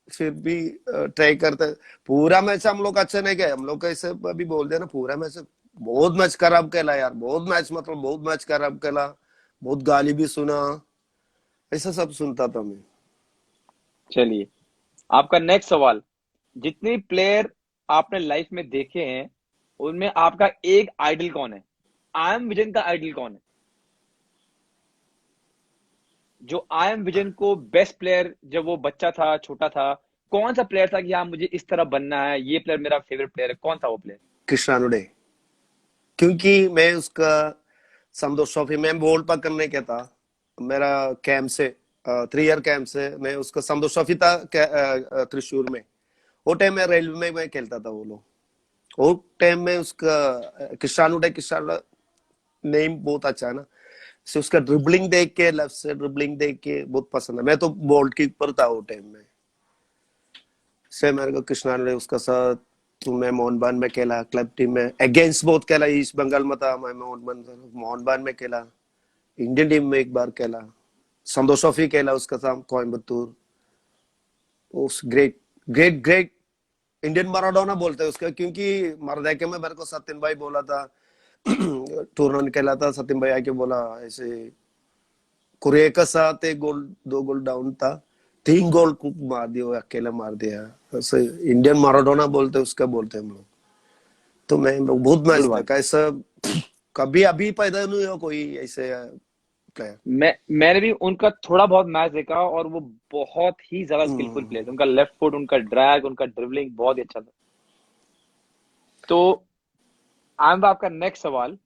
फिर भी ट्राई करते हैं। पूरा मैच हम लोग अच्छे नहीं गए। हम लोग कैसे अभी बोल दिया ना पूरा मैच बहुत मैच खराब खेला यार। बहुत मैच मतलब बहुत मैच खराब खेला। बहुत गाली भी सुना। ऐसा सब सुनता था मैं। चलिए, आपका नेक्स्ट सवाल। जितने प्लेयर आपने लाइफ में देखे हैं, उनमें आपका एक आइडल कौन है? आई एम विजन का आइडल कौन है? जो आई एम विजन को बेस्ट प्लेयर, जब वो बच्चा था, छोटा था, कौन सा प्लेयर था कि हाँ मुझे इस तरह बनना है, ये प्लेयर मेरा फेवरेट प्लेयर है? कौन था वो प्लेयर? कृष्णानुडे। क्योंकि मैं उसका संतोष ट्रॉफी में बॉल पकड़ने के था मेरा कैंप से 3 ईयर कैंप से मैं उसका संतोष ट्रॉफी था त्रिशूर में। वो टाइम में रेलवे में मैं खेलता था वो लोग। वो टाइम में उसका कृष्णानुडे नेम बहुत अच्छा है ना। से उसका ड्रिबलिंग देख के लेफ्ट से ड्रिबलिंग देख के बहुत पसंद है। मैं तो बॉल कीपर था वो टाइम में। से मेरे को कृष्णानुडे उसका साथ तो मैं मोहनबान में खेला क्लब टीम में अगेंस्ट बहुत खेला। ईस्ट बंगाल में था मैं मोहनबान में खेला। इंडियन टीम में एक बार खेला। संतोष ट्रॉफी खेला उसका साथ कोयम्बतूर। उस great great great Indian Maradona बोलते हैं उसका क्योंकि मरदेके में मेरे को सत्यन भाई बोला था टूर्नामेंट खेला था। सत्यन भाई आके बोला ऐसे कुरिया का साथ 1 गोल 2 गोल डाउन था 3 गोल को मार दिया अकेला मार दिया। ऐसे इंडियन माराडोना बोलते उसका बोलते हम लोग। तो मैं बहुत मैच गुड वन। देखा ऐसा। कभी अभी पैदा नहीं हुआ कोई ऐसे प्लेयर। मैंने भी उनका थोड़ा बहुत मैच देखा, और वो बहुत ही ज्यादा स्किलफुल प्लेयर थे। उनका लेफ्ट फुट, उनका ड्रैग, उनका ड्रिबलिंग बहुत ही अच्छा था। तो आनंद, आपका नेक्स्ट सवाल।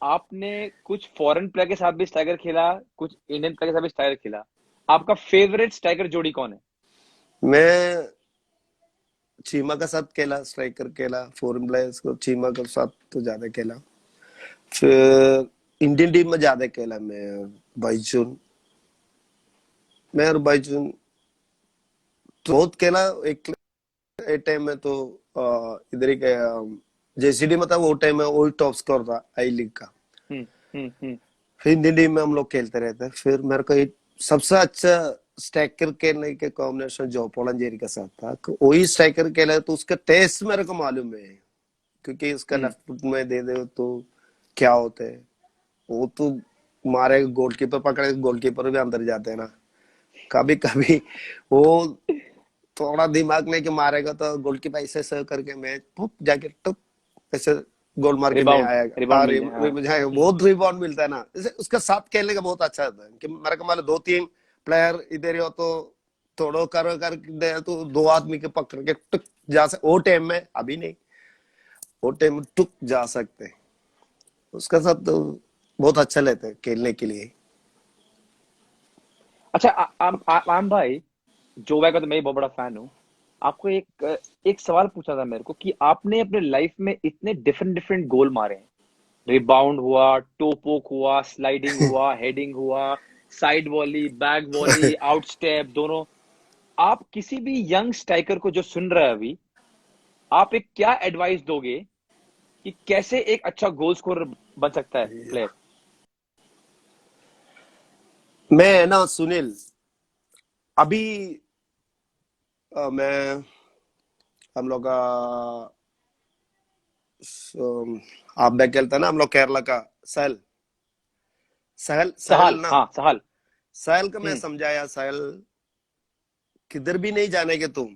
आपने कुछ फॉरेन प्लेयर के साथ भी स्ट्राइकर खेला, कुछ इंडियन प्लेयर के साथ भी स्ट्राइकर खेला। आपका फेवरेट स्ट्राइकर जोड़ी कौन है? मैं चीमा का साथ खेला स्ट्राइकर खेला फॉरेन प्लेयर्स को चीमा के साथ तो ज्यादा खेला। फिर इंडियन टीम में ज्यादा खेला मैं बाईचुन। मैं और बाईचुन बहुत खेला। एक टाइम में तो इधर ही जेसीडी में था वो टाइम में वही टॉप स्कोर था आई लीग का। हम्म। हम्म। फिर इंडियन टीम में हम लोग खेलते रहते। फिर मेरे को एक सबसे अच्छा स्ट्राइकर खेलने के कॉम्बिनेशन जो पोलंजेरी के साथ था वही स्ट्राइकर खेला तो उसका टेस्ट मेरे को मालूम है। क्योंकि उसका हम्म। लेफ्ट फुट में दे दे तो क्या होता है। वो तो मारे गोलकीपर पकड़े गोलकीपर भी अंदर जाते हैं ना कभी कभी। वो थोड़ा दिमाग लेके मारेगा तो गोलकीपर ऐसे ऐसे करके मैं टुप जाके टुप ऐसे गोल मार के नहीं रिबाउंड आएगा। रिबाउंड हाँ मिल जाए, हाँ। बहुत रिबाउंड मिलता है ना। जैसे उसका साथ खेलने का बहुत अच्छा होता है कि मेरे को मान लो 2-3 प्लेयर इधर ही हो तो थोड़ो कर दे तो 2 आदमी के पकड़ के टुक जा सकते वो टाइम में। अभी नहीं वो टाइम में टुक जा सकते। उसका साथ तो बहुत अच्छा लेते हैं खेलने के लिए। अच्छा, आम भाई, जो का तो मैं भी बहुत बड़ा फैन हूँ। आपको एक सवाल पूछा था मेरे को कि आपने अपने लाइफ में इतने डिफरेंट डिफरेंट गोल मारे हैं। रिबाउंड हुआ, टो पोक हुआ, स्लाइडिंग हुआ, हेडिंग हुआ, side volley, back volley, out step, दोनों। आप किसी भी यंग स्ट्राइकर को जो सुन रहा है अभी, आप एक क्या एडवाइस दोगे कि कैसे एक अच्छा गोल स्कोरर बन सकता है प्लेयर? मैं ना सुनील अभी मैं हम लोग का आप बैक खेलता ना हम लोग केरला का सहल सहल सहल सहाल, ना। हाँ, सहाल। सहल का मैं हम्म। समझाया सहल किधर भी नहीं जाने के तुम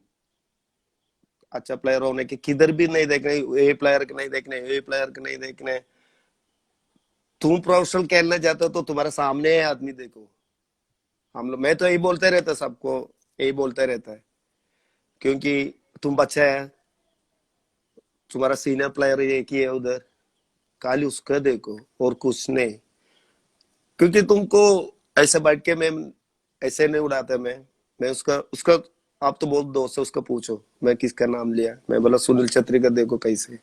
अच्छा प्लेयर होने के किधर भी नहीं देखने। ए प्लेयर के नहीं देखने ए प्लेयर के नहीं देखने। तुम प्रोफेशनल खेलने जाते हो तो तुम्हारे सामने है आदमी देखो। हम लोग मैं तो यही बोलते रहता सबको यही बोलते रहता है, क्योंकि तुम बच्चे हैं, तुम्हारा सीनियर प्लेयर एक ही है उधर, खाली उसका देखो और कुछ नहीं। क्योंकि तुमको ऐसे बैठ के मैं ऐसे नहीं उड़ाते, मैं उसका उसका आप तो बहुत दोस्त है, उसका पूछो मैं किसका नाम लिया, मैं बोला सुनील छेत्री का देखो कैसे,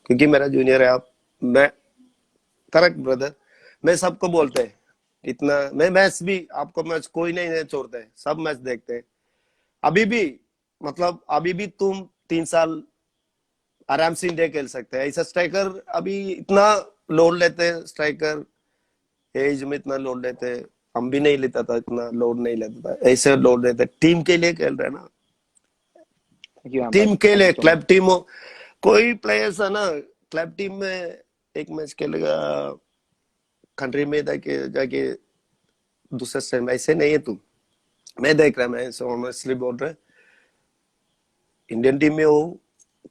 क्योंकि मेरा जूनियर है आप। मैं करेक्ट ब्रदर, मैं सबको बोलते हैं इतना, मैं मैच भी, आपको मैच कोई नहीं छोड़ते है, सब मैच देखते हैं अभी भी। मतलब अभी भी तुम 3 साल आराम से इंडिया खेल सकते हैं, ऐसा स्ट्राइकर अभी इतना लोड लेते हैं स्ट्राइकर, एज में इतना लोड लेते हैं, हम भी नहीं लेता था, इतना लोड नहीं लेता था, ऐसे लोड लेते टीम के लिए खेल रहे हैं ना, थैंक यू भाई, टीम के थैंक लिए you so club much. Team हो, कोई प्लेयर्स है ना क्लब टीम में एक मैच खेलेगा, कंट्री में जाके जाके दूसरे स्टेट में, ऐसे नहीं है तुम, मैं देख रहा, मैं ऑनेस्टली बोल रहा, इंडियन टीम में हो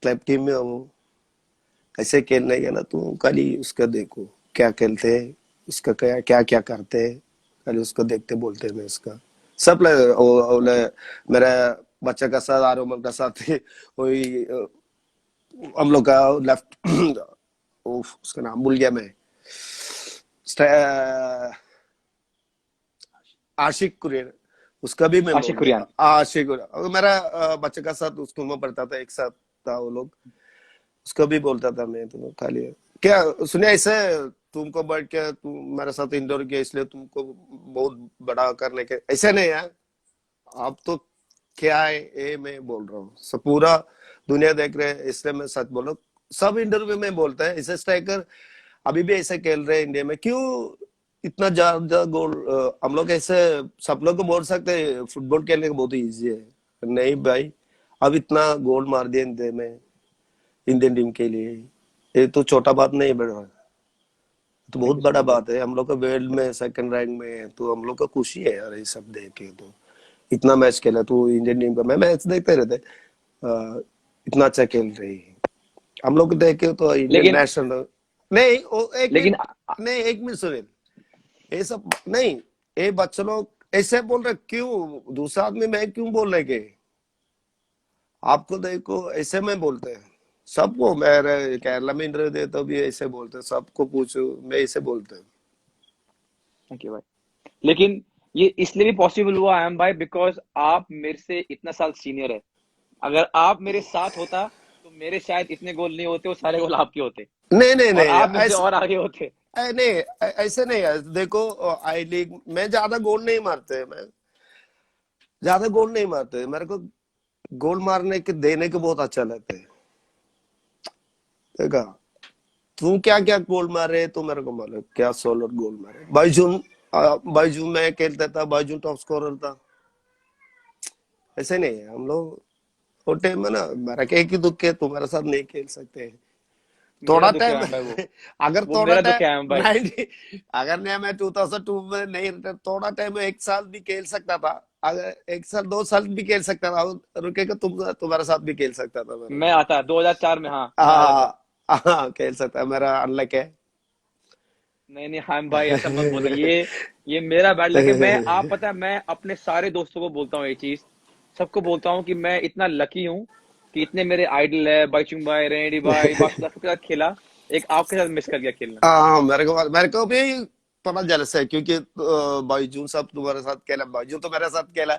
क्लब टीम में हो, ऐसे खेलने गया ना तुम, खाली उसका देखो क्या खेलते हैं, उसका क्या क्या क्या करते हैं, खाली उसको देखते बोलते हैं मैं उसका सब मेरा बच्चा का साथ आरोमल का साथ वही हम लोग का लेफ्ट उसका नाम भूल गया मैं, आशिक कुरेर, उसका भी मैं आशिक बोल कुरियान। देता, आशिक कुरेर मेरा बच्चे का साथ स्कूल में पढ़ता था, एक साथ था वो लोग, उसको भी बोलता था मैं, तो खाली क्या सुने ऐसे तुमको बैठ के तुम मेरे साथ इंडोर किया इसलिए तुमको बहुत बड़ा करने के, ऐसे नहीं है, आप तो क्या है ये मैं बोल रहा हूँ, सब पूरा दुनिया देख रहे हैं, इसलिए मैं सच बोल रहा हूँ, सब इंटरव्यू में बोलता है ऐसे स्ट्राइकर अभी भी ऐसे खेल रहे हैं इंडिया में, क्यों इतना ज्यादा गोल, हम लोग ऐसे सब लोग को बोल सकते हैं फुटबॉल खेलने का बहुत इजी है, नहीं भाई, अब इतना गोल मार दिया इंडिया में, इंडियन टीम के लिए ये तो छोटा बात नहीं बड़ा, तो थैंक बहुत यू सो बड़ा मच भाई। बात है, हम लोग का वर्ल्ड में सेकंड रैंक में है, तो हम लोग का खुशी है यार ये सब देख के, तो इतना मैच खेला तू इंडियन टीम का, मैं मैच देखते रहते, इतना अच्छा खेल रही है, हम लोग देखे तो इंडियन लेकिन नेशनल, नहीं वो एक लेकिन मिनट, नहीं एक मिनट सुनील, ये सब नहीं, ये बच्चे लोग ऐसे बोल रहे क्यों, दूसरा आदमी मैं क्यों बोल रहे के, आपको देखो ऐसे में बोलते हैं सबको, मैं केरला में इंटरव्यू देता हूँ भी ऐसे बोलते हैं, सबको पूछो मैं ऐसे बोलते हैं। थैंक यू भाई। लेकिन ये इसलिए भी पॉसिबल हुआ आई एम भाई, बिकॉज आप मेरे से इतना साल सीनियर है। अगर आप मेरे साथ होता तो मेरे शायद इतने गोल नहीं होते, वो सारे गोल आपके होते नहीं नहीं और नहीं आप मेरे से ऐसे, और आगे होते। नहीं ऐसे नहीं है, देखो आई लीग में ज्यादा गोल नहीं मारते, मैं ज्यादा गोल नहीं मारते, मेरे को गोल मारने के देने के बहुत अच्छा लगता है, देखा तू क्या क्या गोल मारे तो मेरे को मालूम क्या 16 गोल मारे, बाईजून मैं खेलता था, बाईजून टॉप स्कोरर था, ऐसे नहीं है हम लोग, वो टाइम में ना मेरा क्या एक ही दुख है, तुम्हारे साथ नहीं खेल सकते, मेरा थोड़ा दुख है टाइम आई एम भाई वो अगर वो थोड़ा मेरा दुख टाइम है आई एम भाई। 90 अगर नहीं मैं 2002 में नहीं रहता, थोड़ा टाइम एक साल भी खेल सकता था, अगर एक साल 2 साल भी खेल सकता था, रुकेगा तुम्हारे साथ भी खेल सकता था मेरा, मैं आता 2004 में, हाँ मैं आ जाता। हाँ हाँ खेल सकता, मेरा अनलक है। नहीं नहीं हाम भाई, ऐसा मत बोलो, ये मेरा बैड लक है। मैं, आप पता है, मैं अपने सारे दोस्तों को बोलता हूँ ये चीज, सबको बोलता हूँ कि मैं इतना लकी हूँ कि इतने मेरे आइडल है, बाईचुंग भाई, रेडी भाई, बासुदा, सबके साथ खेला, एक आपके साथ मिस कर गया खेलना। हाँ मेरे को भी थोड़ा जेलस है, क्योंकि बाईजून सब तुम्हारे साथ खेला, बाईजून तो मेरे साथ खेला,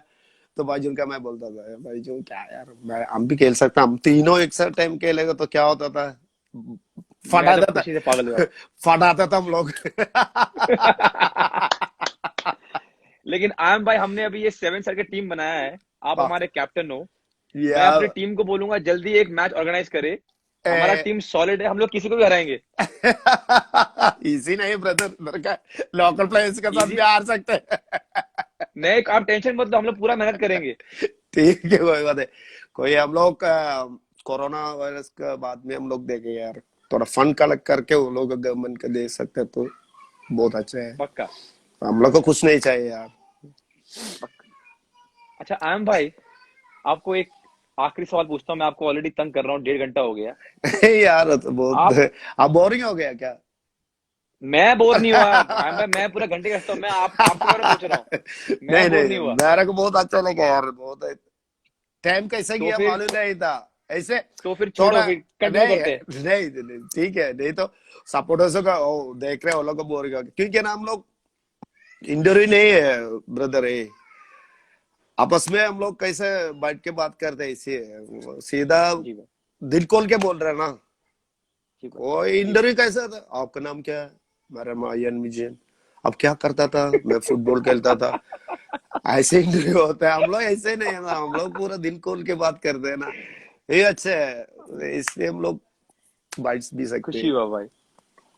तो बाईजून का मैं बोलता था बाईजून क्या यार, हम भी खेल सकते, हम तीनों एक साथ टाइम खेलेगा तो क्या होता था, मैं तो फटाता था खुशी से पागल हुआ। फटाता था हम लोग लेकिन आयम भाई, हमने अभी ये 7 साल की टीम बनाया है, आप हाँ, हमारे कैप्टन हो। मैं अपनी या टीम को बोलूंगा जल्दी एक मैच ऑर्गेनाइज करे। हमारा टीम सॉलिड है, हम लोग किसी को भी हराएंगे। इजी नहीं ब्रदर, मेरे का लोकल प्लेयर्स के साथ इजी, भी हार सकते हैं नहीं आप टेंशन मत लो, हम लोग पूरा मेहनत करेंगे। ठीक है कोई बात है, कोई हम लोग कोरोना वायरस का बाद में हम लोग देखेंगे यार, थोड़ा फंड कलेक्ट करके वो लोग गवर्नमेंट को दे सकते हैं तो बहुत अच्छा है, पक्का, हम लोग को कुछ नहीं चाहिए यार पक्का। अच्छा आयम भाई, आपको एक आखिरी सवाल पूछता हूँ, मैं आपको ऑलरेडी तंग कर रहा हूँ, 1.5 घंटा हो गया। यार तो बहुत आप अब बोरिंग हो गया क्या, मैं बोर नहीं हुआ आयम भाई, मैं पूरा घंटे करता हूँ, मैं आपके बारे में पूछ रहा हूँ, मैं नहीं बोर नहीं, नहीं हुआ। मेरे को बहुत अच्छा लगा यार, बहुत टाइम कैसे तो गया फिर मालूम नहीं था ऐसे। तो फिर छोड़ो, थोड़ा फिर कंटिन्यू नहीं करते हैं। नहीं नहीं, ठीक है, नहीं तो सपोर्टर्स का ओ, देख रहे हैं वो लोग को बोर कर, क्योंकि ना हम लोग इंटरव्यू नहीं है ब्रदर, है आपस में हम लोग कैसे बैठ के बात करते हैं, इसी सीधा जी भाई, दिल खोल के बोल रहे हैं ना। जी भाई, कोई जी भाई। इंटरव्यू कैसा था, आपका नाम क्या है, मेरा मायन विजयन, अब क्या करता था, मैं फुटबॉल खेलता था, ऐसे इंटरव्यू होता है। हम लोग ऐसे नहीं है ना, हम लोग पूरा दिल खोल के बात करते हैं ना, ये अच्छा है, इसलिए हम लोग बाइट्स भी सकते खुशी हैं। हुआ भाई।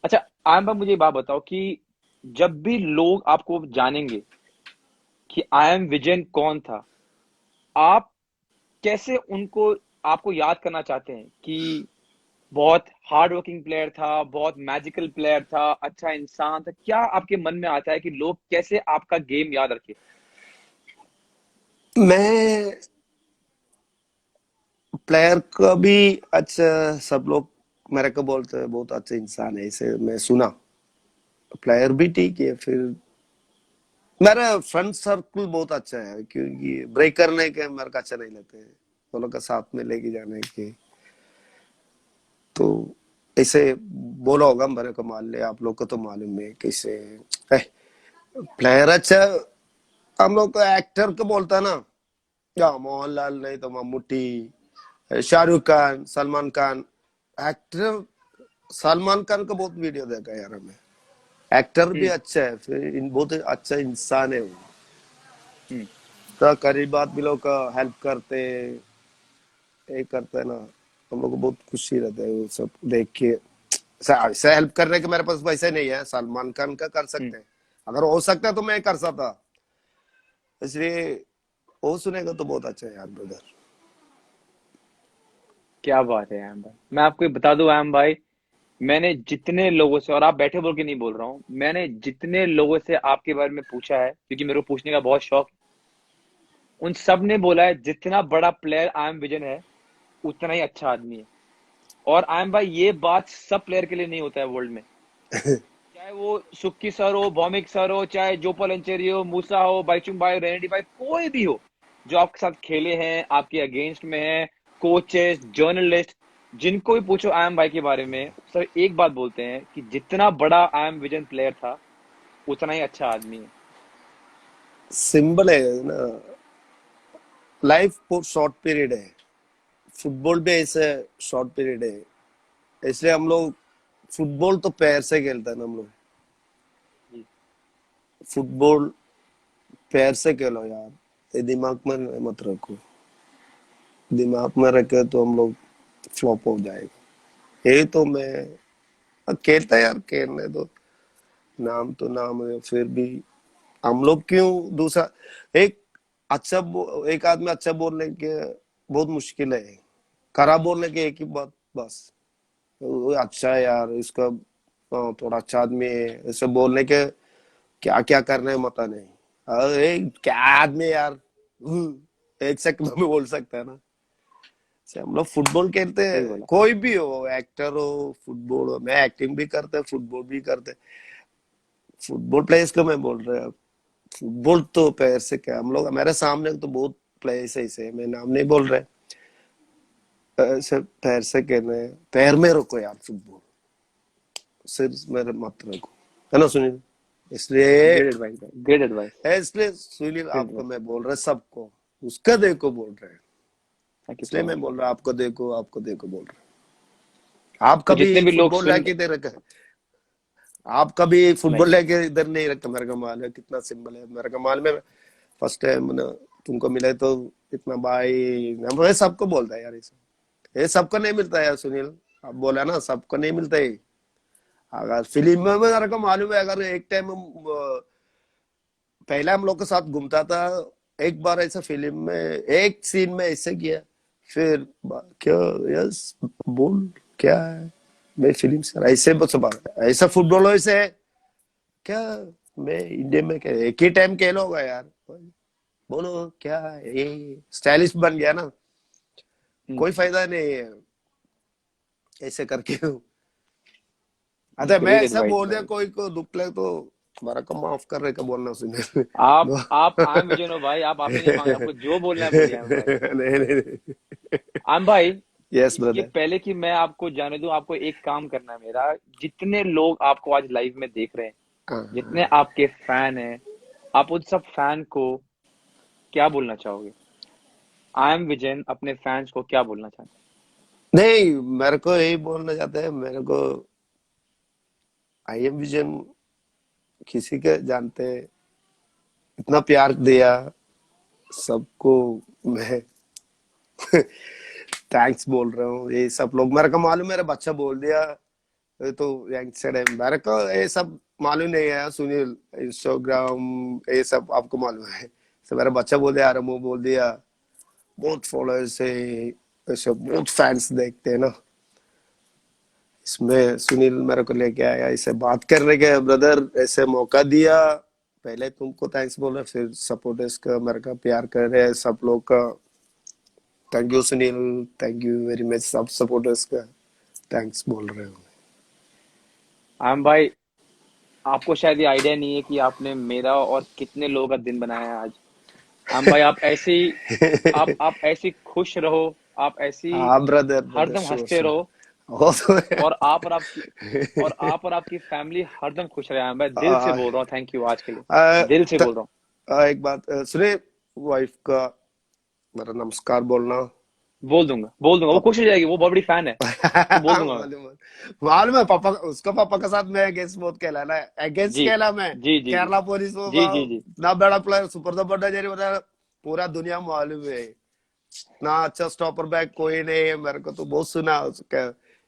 अच्छा, आयम भाई मुझे ये बात बताओ कि जब भी लोग आपको जानेंगे कि आई एम विजयन कौन था, आप कैसे उनको आपको याद करना चाहते हैं कि बहुत हार्ड वर्किंग प्लेयर था, बहुत मैजिकल प्लेयर था, अच्छा इंसान था, क्या आपके मन में आता है कि लोग कैसे आपका गेम याद रखे? मैं प्लेयर का भी अच्छा, सब लोग मेरे को बोलते हैं बहुत अच्छा इंसान है, इसे मैं सुना, प्लेयर भी ठीक है, फिर मेरा फ्रेंड सर्कल बहुत अच्छा है, क्योंकि ब्रेक करने के मेरे को अच्छा नहीं लगते हैं, वो लोग का साथ में लेके जाने के, तो ऐसे बोला होगा मेरे को, मान लिया आप लोग को तो मालूम है कैसे प्लेयर अच्छा। हम लोग तो एक्टर को बोलता है ना, या मोहनलाल नहीं तो मम्मूटी, शाहरुख खान, सलमान खान, एक्टर सलमान खान का बहुत वीडियो देखा यार हमें, एक्टर भी हम्म, अच्छा है, फिर इन बहुत अच्छा इंसान है वो, हम्म। तो करीबात भी लोग का हेल्प करते, ये करते है ना, हम लोग को बहुत खुशी रहता है वो सब देख के। ऐसे हेल्प करने के मेरे पास पैसे नहीं है, सलमान खान का कर हम्म। सकते हैं, अगर हो सकता है तो मैं कर सकता, इसलिए वो सुनेगा तो बहुत अच्छा है यार ब्रदर। क्या बात है आयम भाई, मैं आपको ये बता दूं आयम भाई, मैंने जितने लोगों से, और आप बैठे बोल के नहीं बोल रहा हूँ, मैंने जितने लोगों से आपके बारे में पूछा है, क्योंकि मेरे को पूछने का बहुत शौक है, उन सब ने बोला है जितना बड़ा प्लेयर आई एम विजन है, उतना ही अच्छा आदमी है। और आई एम भाई, ये बात सब प्लेयर के लिए नहीं होता है वर्ल्ड में, चाहे वो सुक्की सर हो, भौमिक सर हो, चाहे जोपल अंचेरी हो, मूसा हो, बाइचुंग भाई, रेनेडी भाई, कोई भी हो जो आपके साथ खेले हैं, आपके अगेंस्ट में है, कोचेस, जर्नलिस्ट, जिनको भी पूछो आई एम भाई के बारे में, सर एक बात बोलते हैं कि जितना बड़ा आई एम विजन प्लेयर था, उतना ही अच्छा आदमी है। सिंबल है ना, लाइफ बहुत शॉर्ट पीरियड है, फुटबॉल भी ऐसे शॉर्ट पीरियड है, इसलिए हम लोग फुटबॉल तो पैर से खेलते हैं ना हम लोग, जी। फुटबॉल पैर से खेलो यार, ये दिमाग में मत रखो, दिमाग में रखे तो हम लोग फ्लॉप हो जाएगा, ये तो मैं खेलता यार, खेलने दो, नाम तो नाम है, फिर भी हम लोग क्यों दूसरा, एक एक आदमी अच्छा बोलने के बहुत मुश्किल है, खराब बोलने के एक ही बात बस, वो अच्छा है यार इसका, थोड़ा अच्छा आदमी है, ऐसे बोलने के क्या क्या करना है पता नहीं, अरे क्या आदमी है यार, एक सेकंड में बोल सकता है ना। से हम लोग फुटबॉल खेलते सही हैं, बोला। कोई भी हो, एक्टर हो, फुटबॉल हो, मैं एक्टिंग भी करते फुटबॉल भी करते, फुटबॉल प्लेयर्स को मैं बोल रहा हूँ, फुटबॉल तो पैर से क्या, हम लोग हमारे सामने तो बहुत प्लेयर्स ऐसे हैं, मैं नाम नहीं बोल रहा, ऐसे पैर से कहना है, पैर में रखो यार फुटबॉल, सिर्फ मेरे मत रखो, है ना सुनील, इसलिए ग्रेट एडवाइस भाई, ग्रेट एडवाइस, इसलिए सुनील ग्रेट आपको एडवाइस। मैं बोल रहा सबको, उसका देखो बोल रहे हैं, थैंक यू इसलिए सो मैं मच बोल भाई। रहा आपको देखो बोल रहा हूँ। आप तो जितने कभी भी लोग फुटबॉल सुन, लेके दे रखे, आप कभी नहीं, फुटबॉल लेके इधर नहीं रखा, मेरे को माल है कितना सिंबल है, मेरे को माल में फर्स्ट टाइम ना तुमको मिले तो इतना भाई, मैं सबको बोलता है यार, ये सबको नहीं मिलता है यार सुनील, आप बोला ना सबको नहीं मिलता है, अगर फिल्म में मेरे को मालूम है, अगर एक टाइम पहले हम लोग के साथ घूमता था, एक बार ऐसा फिल्म में एक सीन में ऐसे किया, फिर क्या, यस बोल क्या है, मैं फिल्म से ऐसे बस बात ऐसा फुटबॉल से है क्या, मैं इंडिया में क्या एक ही टाइम खेल होगा यार, बोलो क्या है, ये स्टाइलिश बन गया ना, हम्म, कोई फायदा नहीं है ऐसे करके, अच्छा मैं Great ऐसा advice, बोल दिया भाई. कोई को दुख लगे तो हमारा को माफ कर रहे का बोलना सुनील आप आई एम विजय, भाई. आप माफी नहीं मांगे, आपको जो बोलना है बोलिए आम भाई. नहीं नहीं नहीं आम भाई, यस इसके ब्रदर पहले कि मैं आपको जाने दूं, आपको एक काम करना है मेरा. जितने लोग आपको आज लाइव में देख रहे हैं, जितने आपके फैन हैं, आप उन सब फैन को क्या बोलना चाहोगे? आई एम विजयन अपने फैंस को क्या बोलना चाहते नहीं मेरे को यही बोलना चाहते हैं मेरे को आई एम विजन किसी के जानते हैं, इतना प्यार दिया सबको मैं थैंक्स बोल रहा हूँ ये सब लोग मेरे को मालूम मेरा बच्चा बोल दिया ये तो यंगस्टर है मेरे को ये सब मालूम नहीं है सुनील इंस्टाग्राम ये सब आपको मालूम है तो मेरा बच्चा बोल दिया रमो बोल दिया बहुत फॉलोअर्स है ऐसे बहुत फैंस देखते हैं ना इसमें सुनील मेरे को लेके आया इसे बात करने के ब्रदर ऐसे मौका दिया पहले तुमको थैंक्स बोला फिर सपोर्टर्स का मेरे का प्यार कर रहे हैं सब लोग का thank you Sunil thank you very much सब सपोर्टर्स का थैंक्स बोल रहे हो हैं? आम भाई, आपको शायद ये आइडिया नहीं है कि आपने मेरा और कितने लोगों का दिन बनाया है आज. आम भाई, आप ऐसे ही खुश रहो, आप ऐसे ही हाँ ब्रदर ब्रदर हरदम श्योर हंसते श्योर रहो, वो तो है और आप और आपकी फैमिली हरदम खुश रहे. आम भाई, दिल से बोल रहा हूँ थैंक यू आज के लिए. आ, दिल से त, बोल रहा हूँ. एक बात सुने वाइफ का मेरा नमस्कार बोलना बोल दूंगा, वो खुश हो जाएगी, वो बहुत बड़ी फैन है. उसको बोल दूंगा मैं. मालूम मालूम है पापा उसका पापा के साथ मैं अगेंस्ट बहुत खेला ना अगेंस्ट जी खेला मैं जी जी जी केरला पुलिस वो जी जी जी. इतना बड़ा प्लेयर सुपर डुपर जरी बता पूरा दुनिया मालूम है इतना अच्छा स्टॉपर बैक कोई नहीं है मेरे को तो बहुत सुना उसका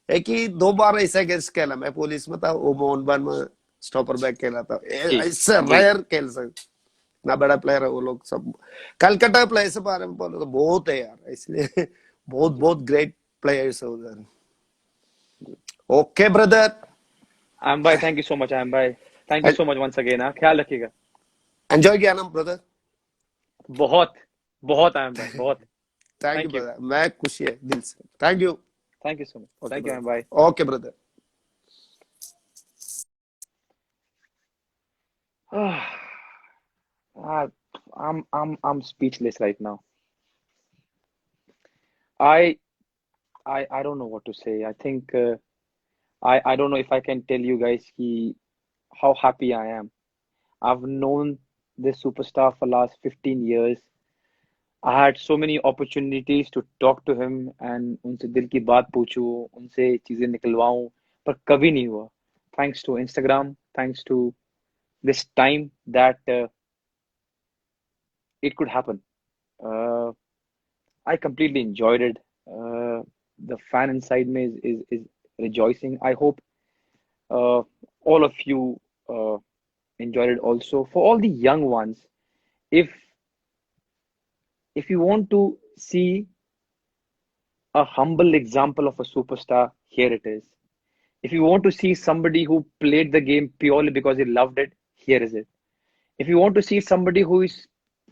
एक ही दो बार ऐसा अगेंस्ट खेला मैं पुलिस में था वो मोहन बान में स्टॉपर बैक खेला था जी ऐसे जी. रेयर खेल सकते इतना बड़ा प्लेयर है वो लोग सब कलकत्ता प्लेयर से बारे में बोलो तो बहुत है यार इसलिए बहुत बहुत ग्रेट प्लेयर्स है उधर ओके ब्रदर आम भाई, थैंक यू सो मच. आम भाई, thank you so much once again. हाँ, ख्याल रखिएगा. एंजॉय किया ना ब्रदर बहुत बहुत आम भाई, बहुत. Thank you thank you. Brother मैं खुशी है दिल से thank you thank you so much. Okay thank you आम ब्रदर भाई. Okay brother I'm speechless right now. I I don't know what to say. I think I don't know if I can tell you guys how happy I am. I've known this superstar for last 15 years. I had so many opportunities to talk to him and उनसे दिल की बात पूछूं, उनसे चीजें निकलवाऊं, पर कभी नहीं हुआ. Thanks to Instagram, thanks to this time that it could happen. Uh, I completely enjoyed it. Uh, the fan inside me is rejoicing. I hope uh, all of you enjoyed it also. For all the young ones, if if you want to see a humble example of a superstar, here it is. If you want to see somebody who played the game purely because he loved it, here is it. If you want to see somebody who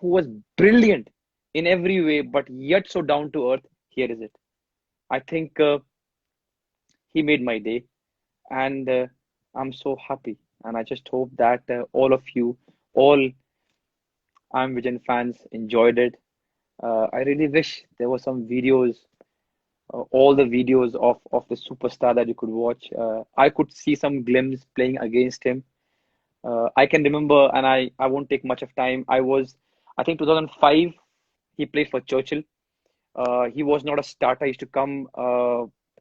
was brilliant in every way but yet so down to earth, here is it. I think he made my day, and I'm so happy. And I just hope that all of you, all I'm Vision fans, enjoyed it. I really wish there were some videos, all the videos of the superstar that you could watch. I could see some glimpse playing against him. I can remember, and I won't take much of time. I think 2005, he played for Churchill. He was not a starter. He used to come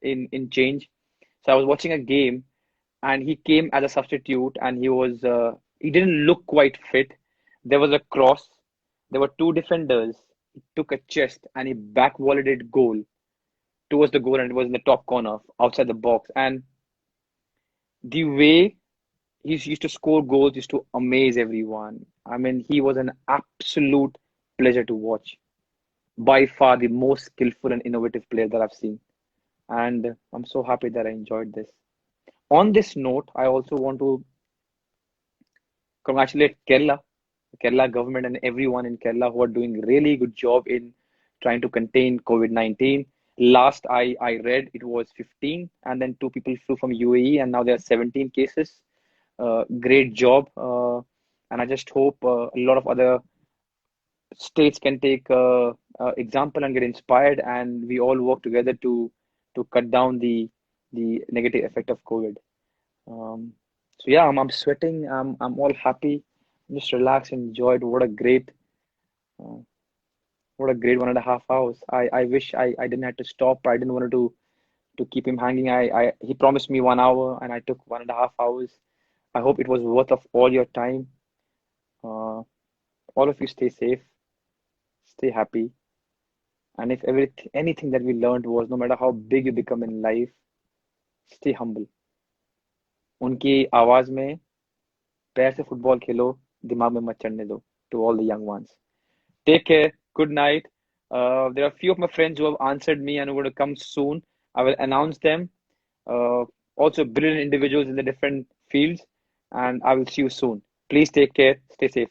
in change. So I was watching a game, and he came as a substitute, and he didn't look quite fit. There was a cross. There were two defenders. He took a chest and he back volleyed it goal towards the goal, and it was in the top corner outside the box. And the way he used to score goals used to amaze everyone. I mean, he was an absolute pleasure to watch. By far the most skillful and innovative player that I've seen. And I'm so happy that I enjoyed this. On this note, I also want to congratulate Kerala government and everyone in Kerala who are doing really good job in trying to contain COVID-19. Last I read, it was 15, and then 2 people flew from UAE, and now there are 17 cases. Great job, and I just hope a lot of other states can take example and get inspired, and we all work together to cut down the negative effect of COVID. So yeah, I'm sweating. I'm all happy. I'm just relaxed, enjoyed. Uh, what a great 1.5 hours. I wish I didn't have to stop. I didn't want to keep him hanging. I he promised me 1 hour, and I took 1.5 hours. I hope it was worth of all your time. Uh, all of you stay safe, stay happy, and if anything that we learned was no matter how big you become in life, stay humble. उनकी आवाज में पैर से football खेलो, दिमाग में मत चढ़ने दो. To all the young ones, take care. Good night. There are a few of my friends who have answered me and who are going to come soon. I will announce them. Also, brilliant individuals in the different fields, and I will see you soon. Please take care. Stay safe.